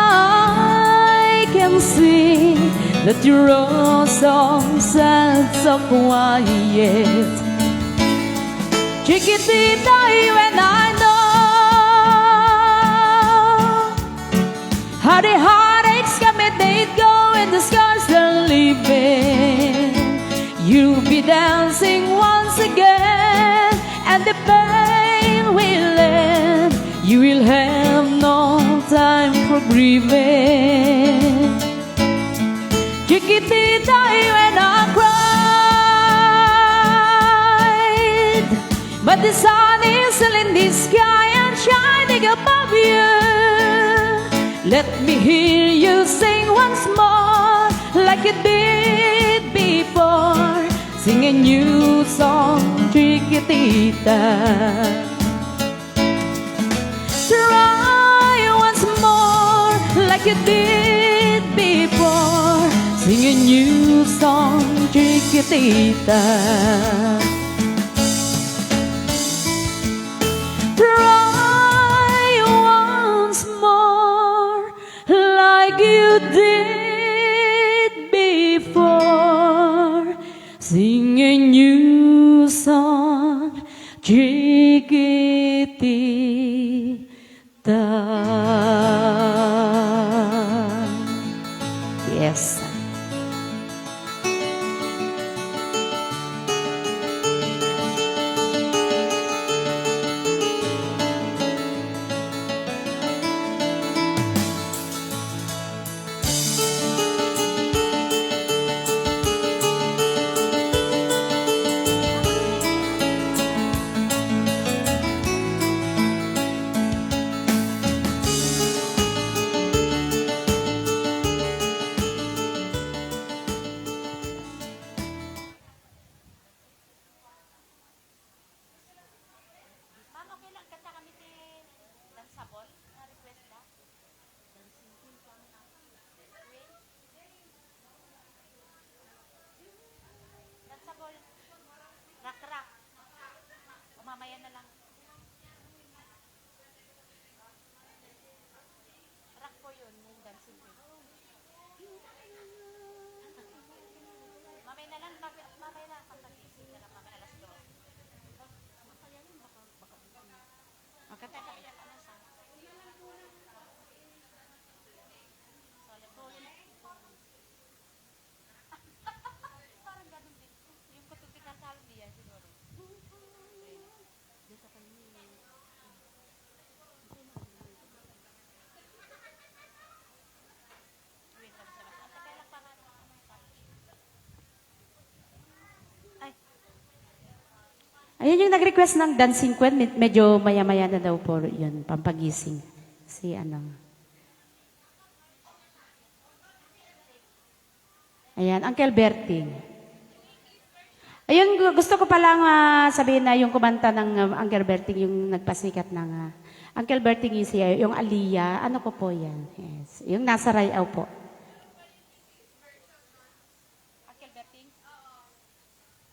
that you're all so sad, so quiet. Chiquitita, you and I know how the heartaches come and they go, and the scars are leaving. You'll be dancing once again, and the pain will end. You will have no time for grieving. Chiquitita, you and I cried, but the sun is still in the sky and shining above you. Let me hear you sing once more, like you did before. Sing a new song, Chiquitita. Try once more, like you did before. Sing a new song, Chiquitita. Try once more, like you did before. Sing a new song, Chiquitita. Yes. Rak-rak. O mamaya na lang. Rak po yun, yung dancing ko. Mamaya na lang, mamaya na. Pagkagising na lang, mamaya alas 2. Magkatala. Parang ganun din. Yung katubigan sa halong diyan siguro. Ayan yung nag-request ng dancing queen. Medyo maya-maya na daw po yun, pampagising. Si ano. Ayan, Uncle Berting. Ayun, gusto ko palang sabihin na yung kumanta ng Uncle Berting, yung nagpasikat ng Uncle Berting yung Aliyah. Ano ko po yan? Yes. Yung nasa Rayaw po. Uncle Berting?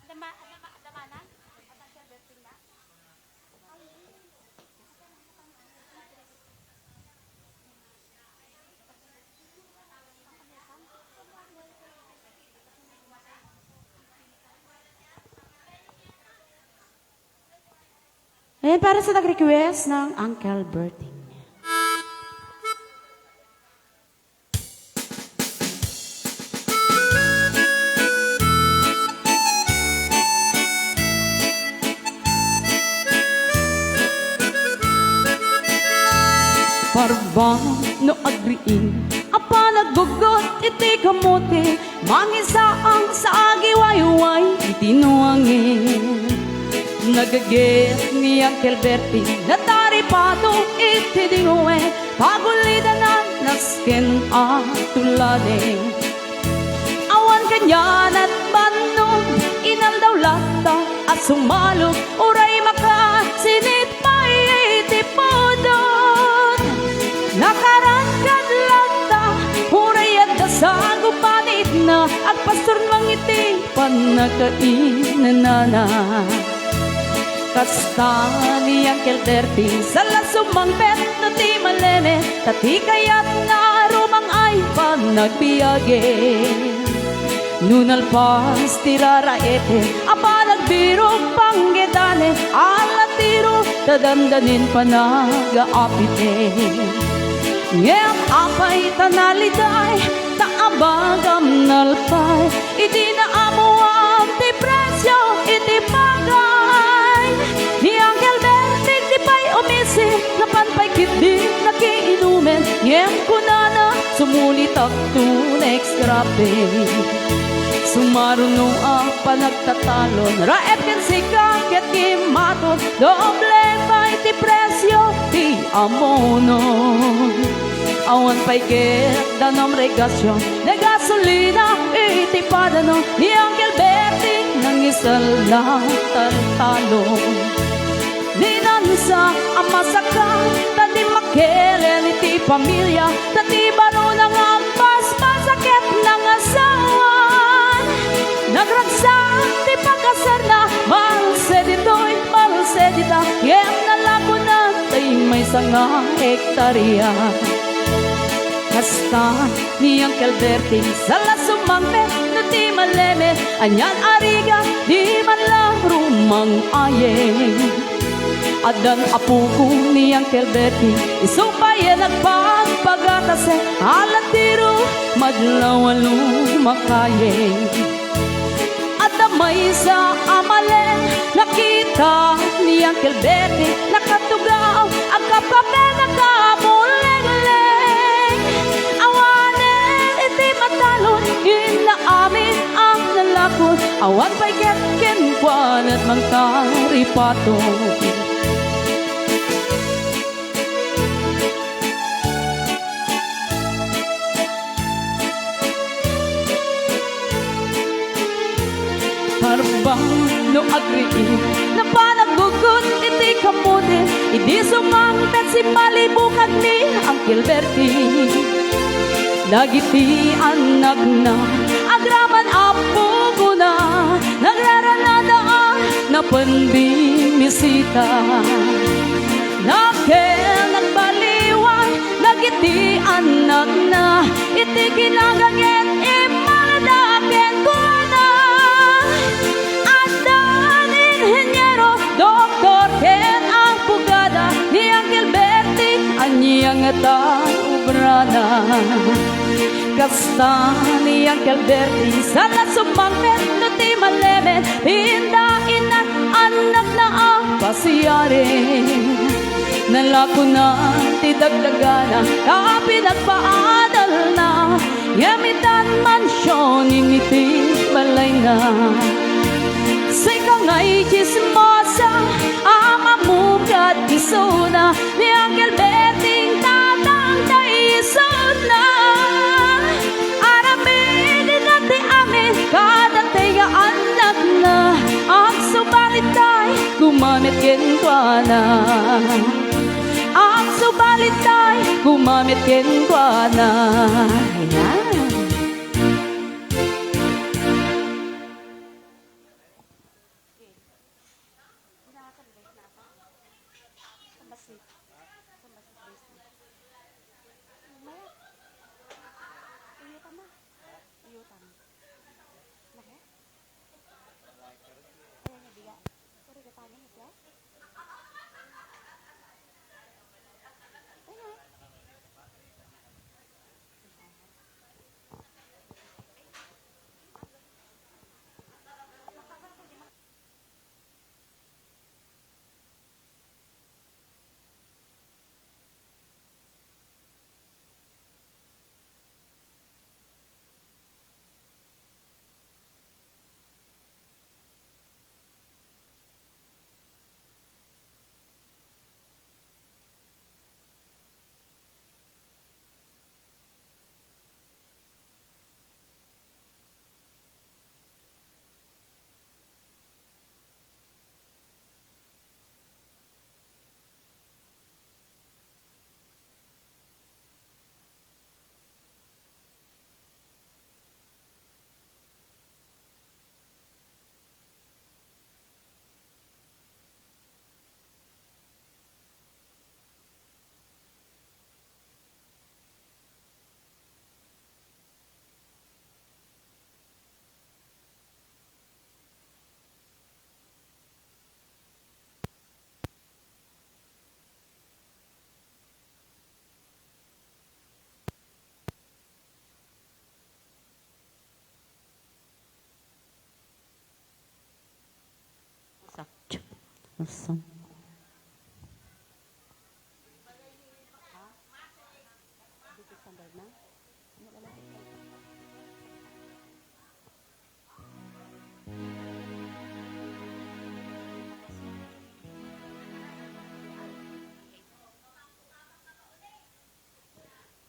Damanan? Uncle Berting na? Ayan, para sa nag-request ng Uncle Berting. Parang no agriin, apa naggugot iti kamote, mangisaang sa agiwayway itinuangin. Nagaget ni Uncle Berting, nataripado iti dingue, pagulidanan nasken atuladen. Awan kanyan at bandong, inal daw lata at sumalog, uray maka sinit pa'y iti podon. Nakarangkad lata, uray at dasago panit na, at pastor mang iti panakainanana. Kasta ni Uncle Berting, sa lasumang bet na ti maleme, tati kaya't nga rumang ay panagbiyagen. Nunalpas tiraraete, apa nagbiro panggedane, alatiro tadandanin panagaapite. Ngem apay tanaliday, taabagam nalpay, iti naamuam ti presyo, iti bagay. Ni Angel Berting di pa'y umisi, napanpay kitdi nakiinumen, ngem kunana sumulit ak to next grabe. Sumaruno pa nagtatalon, raep ken sikang ket kimaton, doble pa iti presyo, ti amonon. Awan pa'y ket danom regasyon, de gasolina, iti padano, ni Angel Berting nang isal na taltalon. Ninansa ang masaka, tati makelen iti pamilya, tati baro ng ampas, masakit ng asawan. Nagragsak ti pagkasar na, malsedito'y malsedita, yen nalabo na tay may sanga hektarya. Hasta ni Angel Berting sa lasumangpe, no ti maleme, anyan ariga, di man lang rumang ayeng. Adan apuko ni Angel Berting, isumpaye nagpagpagatase, alatiro madlawalo makayeng. Adamay sa amalen, nakita ni Angel Berting, nakatugaw ang kapapel na kamuleng-leng. Awanen iti matalon, inaamin ang nalakot, awan pa'y ketkenkwan at mangkaripaton. Harbang no agriin, na panagugot iti kamuti, idi sumangpet si malibukan ni Angel Berting. Dagiti anak na, agraman apo ko na, nagraranadaan na pandimisita. Nakel nagbaliwan, dagiti anak na, iti kinagangit imaladaken ko na. Adan inhenyero, doktor ken abogada, ni Angel Berting anyang taubrana. Kasta ni Angel Berting sa lasumangpet no ti malemen, pindain at anak na ang pasiyaren. Nalako na ti dagdagana, kapinagpaadal na, yamitan mansyon initi balay na. Say kangay chismosa, amamugad isuna, ni Angel Berting tatang taisuna. Aramid nati amin, kadatay nga anak na, ang subalitay, gumamit kenkwana. Ang subalitay, gumamit kenkwana. Ayan. Awesome.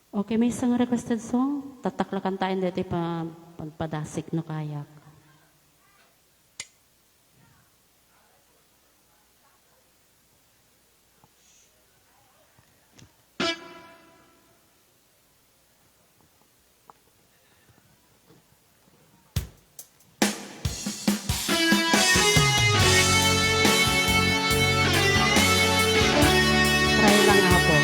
Okay, may isang requested song. Tataklakan tayo dito pa pagpadasik no kayak. Try lang nga po.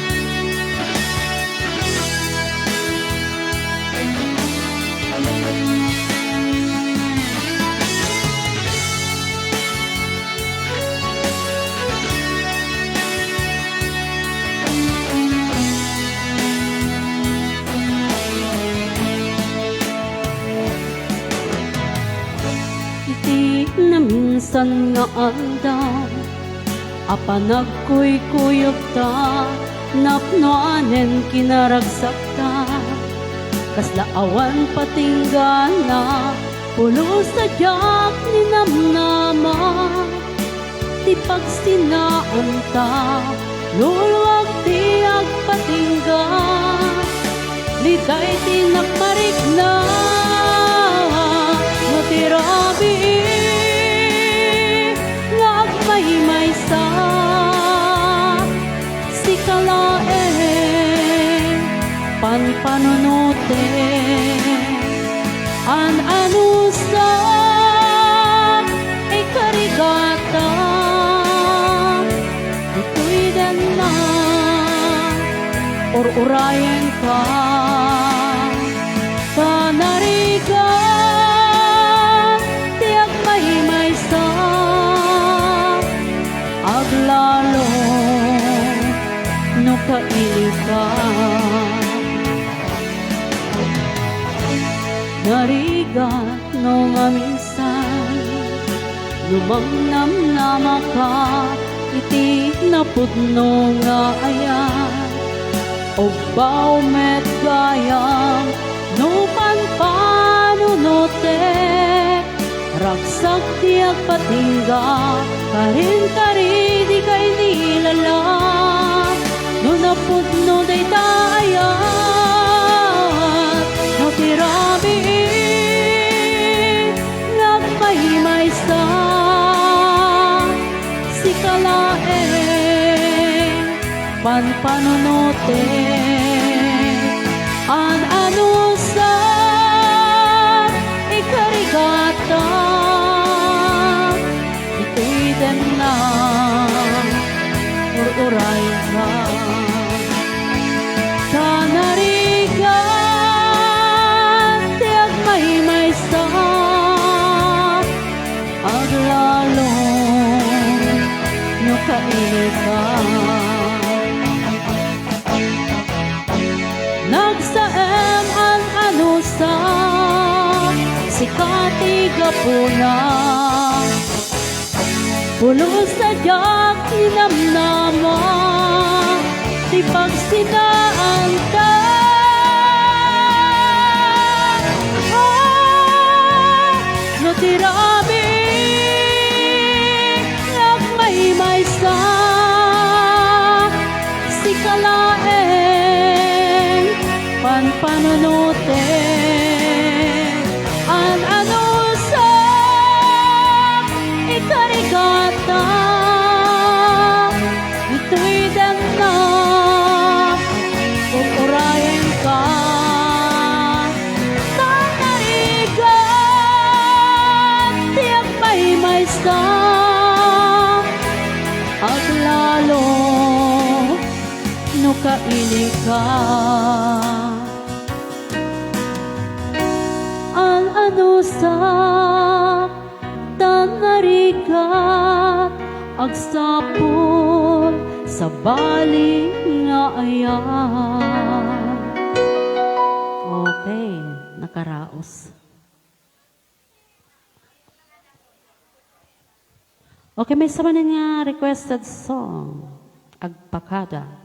Iti na minsan nga andam, apanagkuy-kuyog ta, napnoanen kinaragsak ta, kasla awan patinggana, pulos sa diyak ni namnama, ti pagsinaan ta, luluwag ti agpatingga, litay ti nakmarigna, no ti rabi, nga agmay sa si kalaeng panpanunute an sa ikarigata ito'y dan na or-urayan ka panarigan tiyak may sa aglalo no kailika narigat no nga minsan lumang namnama ka iti napudno nga ayan o baumet gayang no panpanunote ragsak di agpatingga karin-kari di kay nilala no napudno day dayat no tirabi nagmahimay sa si kalaeng panpanunote an sa ikarigata ito'y dem na uray ka kanarigan ti agmay sa aglalo no kailika nagsaem an sa sikatiga puna pulos sa diyak inamnama ti pagsinaan ta no tirabi nagmay sa si kalaeng panpanunote an sa ikarigata ito'y dem na urayan ka tanarigan tiyak may sa aglalo no kailika an sa tanarigat agsapol sa bali nga ayan. Okay, nakaraos. Okay, may sama na nga requested song. Agpakada.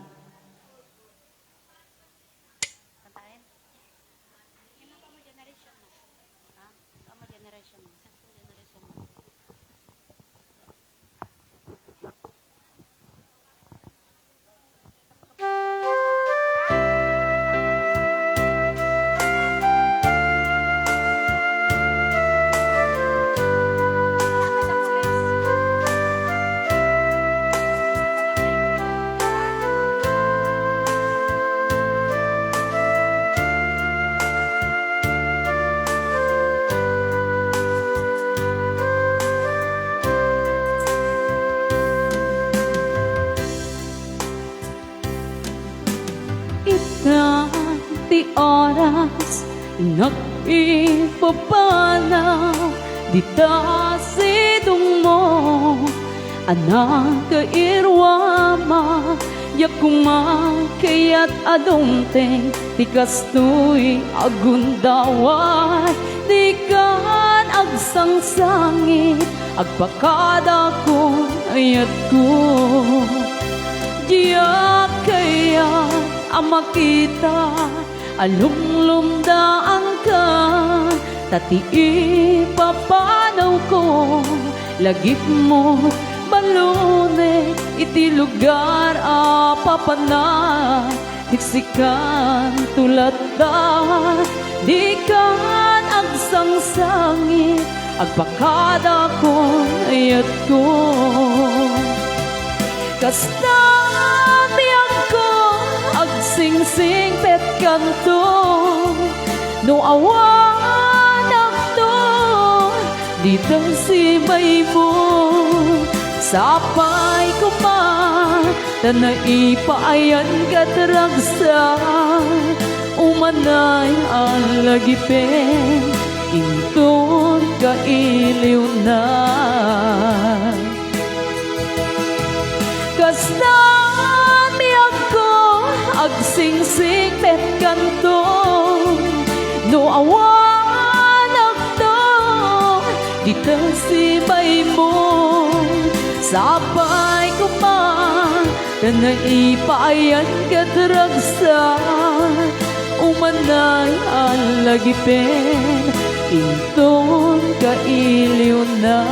Ti oras nag-ipapana di ta sidong mo anak kairwama yak kumakayat adumteng ti kastoy agundaway di kan agsangsangit agpakada ko ayat ko diya kaya amakita alumlumdaan ka tati ipapanaw ko lagip mo balone iti lugar apapana tiksikan tulad da di kan agsangsangit agpakada ko ayat ko kasta agsingsing pet kanto no awanak to dito si baybo sapay ko pa tanaipayan katragsa umanay ang lagipen inton kailiw na kasta agsingsing pet kanto no awanak to dito si baymo sapay ko pa tanaipayan katragsa umanay ang lagipen inton kailiw na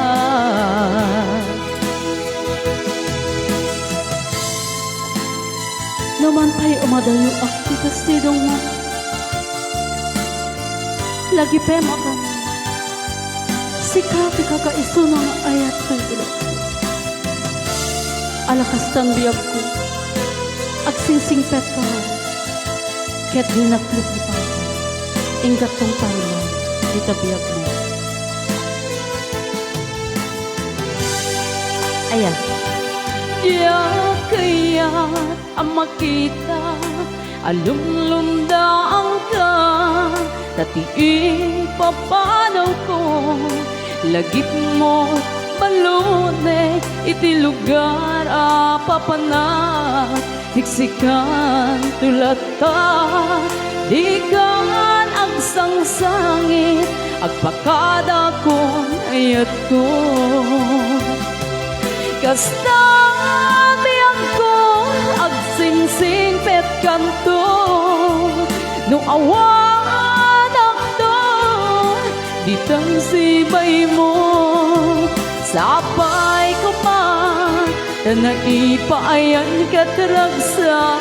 naman tayo umadayo akita sidong mo. Lagi pema ka na. Sikati kakaiso ng ayat kay ilok. Alakas tan biyag ko. Agsingsing pet ka mo. Ket dinaklit di pa. Inggat tong parila. Dita biyag mo. Ayan. Ya kaya ang makita alumlumdaan ka tati ipapanaw ko lagip mo balone iti lugar apapana tiksikan tulad ta di kan agsangsangit agpakada ko ayat ko kasta biyang ko agsingsing pet kanto no awanak to ditang si baymo sapay ko pa tanaipayan katragsa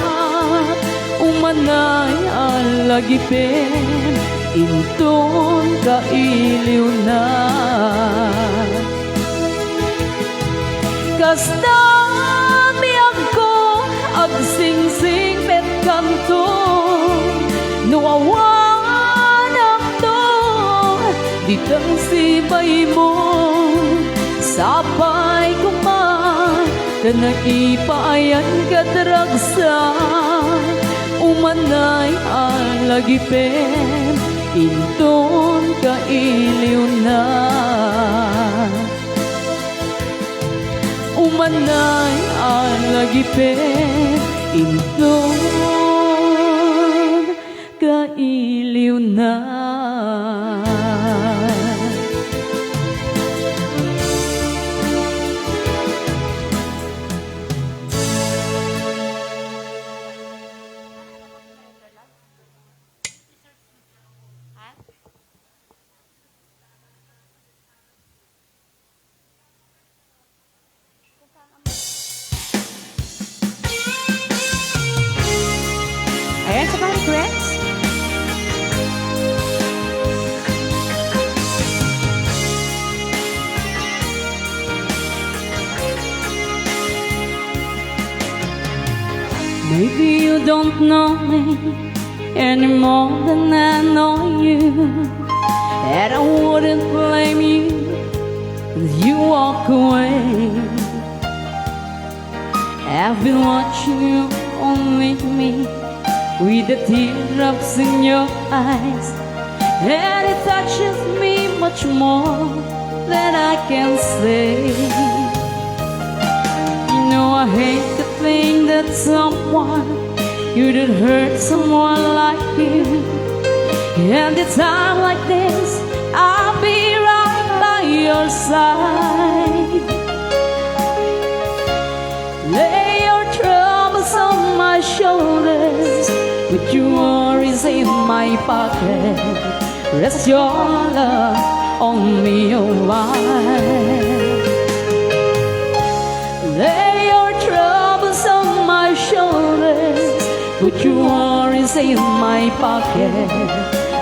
umanay ang lagipen inton kailiw na kasta biyag ko agsingsing pet kanto no awanak to ditang si baymo sapay ko pa tanaipayan katragsa umanay ang lagipen inton kailiw na umanay ang lagipen inton kailiw na don't know me any more than I know you, and I wouldn't blame you if you walk away. I've been watching you only me with the teardrops in your eyes, and it touches me much more than I can say. You know I hate to think that someone could hurt someone like you, and a time like this I'll be right by your side. Lay your troubles on my shoulders, put your worries in my pocket, rest your love on me a while. Lay your troubles on my shoulders, put your worries in my pocket,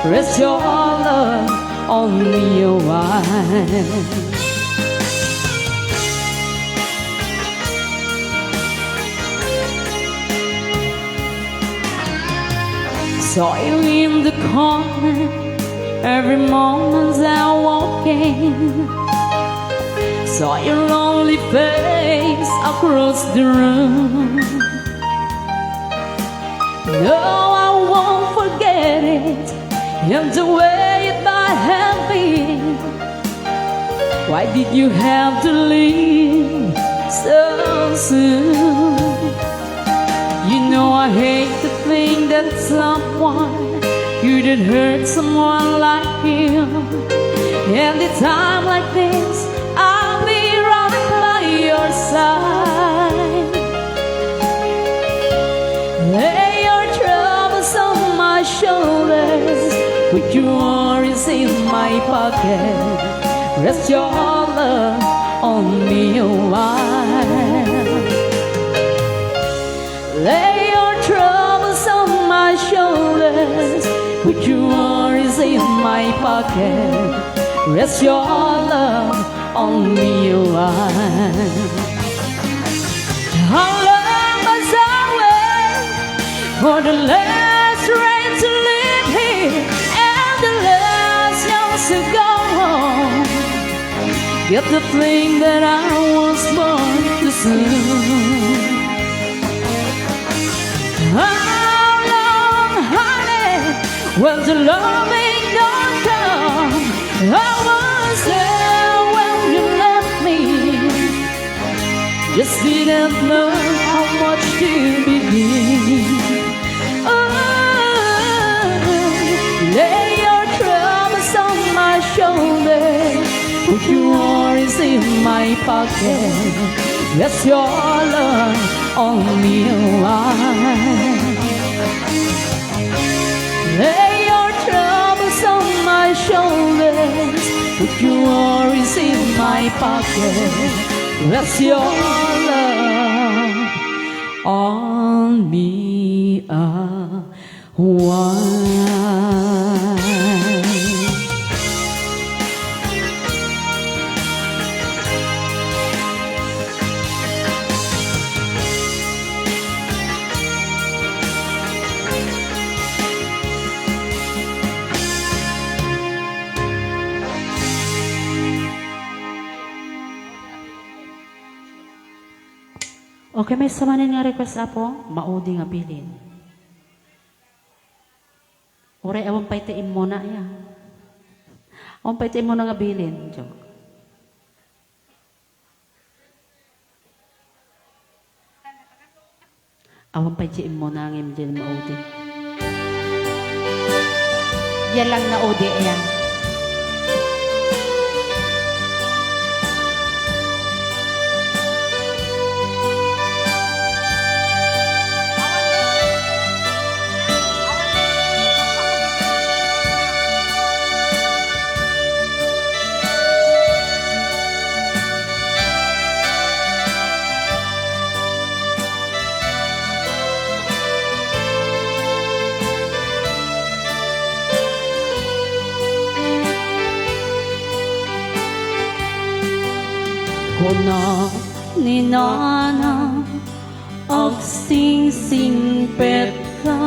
rest your love on me a while. Saw you in the corner every moment I walk in, saw your lonely face across the room. No, I won't forget it, and the way it might have been. Why did you have to leave so soon? You know I hate to think that someone could hurt someone like you, and a time like this I'll be right by your side. Lay your troubles on my shoulders, put your worries in my pocket, rest your love on me a while. Lay your troubles on my shoulders, put your worries in my pocket, rest your love on me a while. How long must I wait for the last rain to leave here and the last young to go home? Get the thing that I was born to see. How long, honey, when the loving don't come? I was there when you left me, just didn't know how much to begin. Oh, lay your troubles on my shoulder, put your worries in my pocket, rest your love on me a while. Lay your troubles on my shoulders, put your worries in my pocket, rest your love on me a while. Okay, may samanin nga request apo, maudi nga bilin. Ure, awang paitiin mo na ya. Awang paitiin mo na nga bilin. Joke. Awang paitiin mo na nga imdil maudi. Yan lang na udi, yan. Kuna ni nana agsingsingpet ka.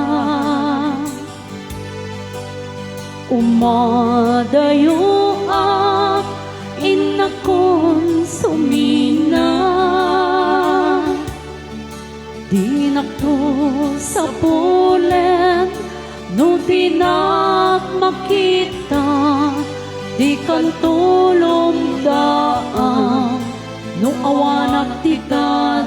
Umadayo ak inakon sumina, di nakto sa pulen no dinak makita, di kan tulong daan no awanak tika.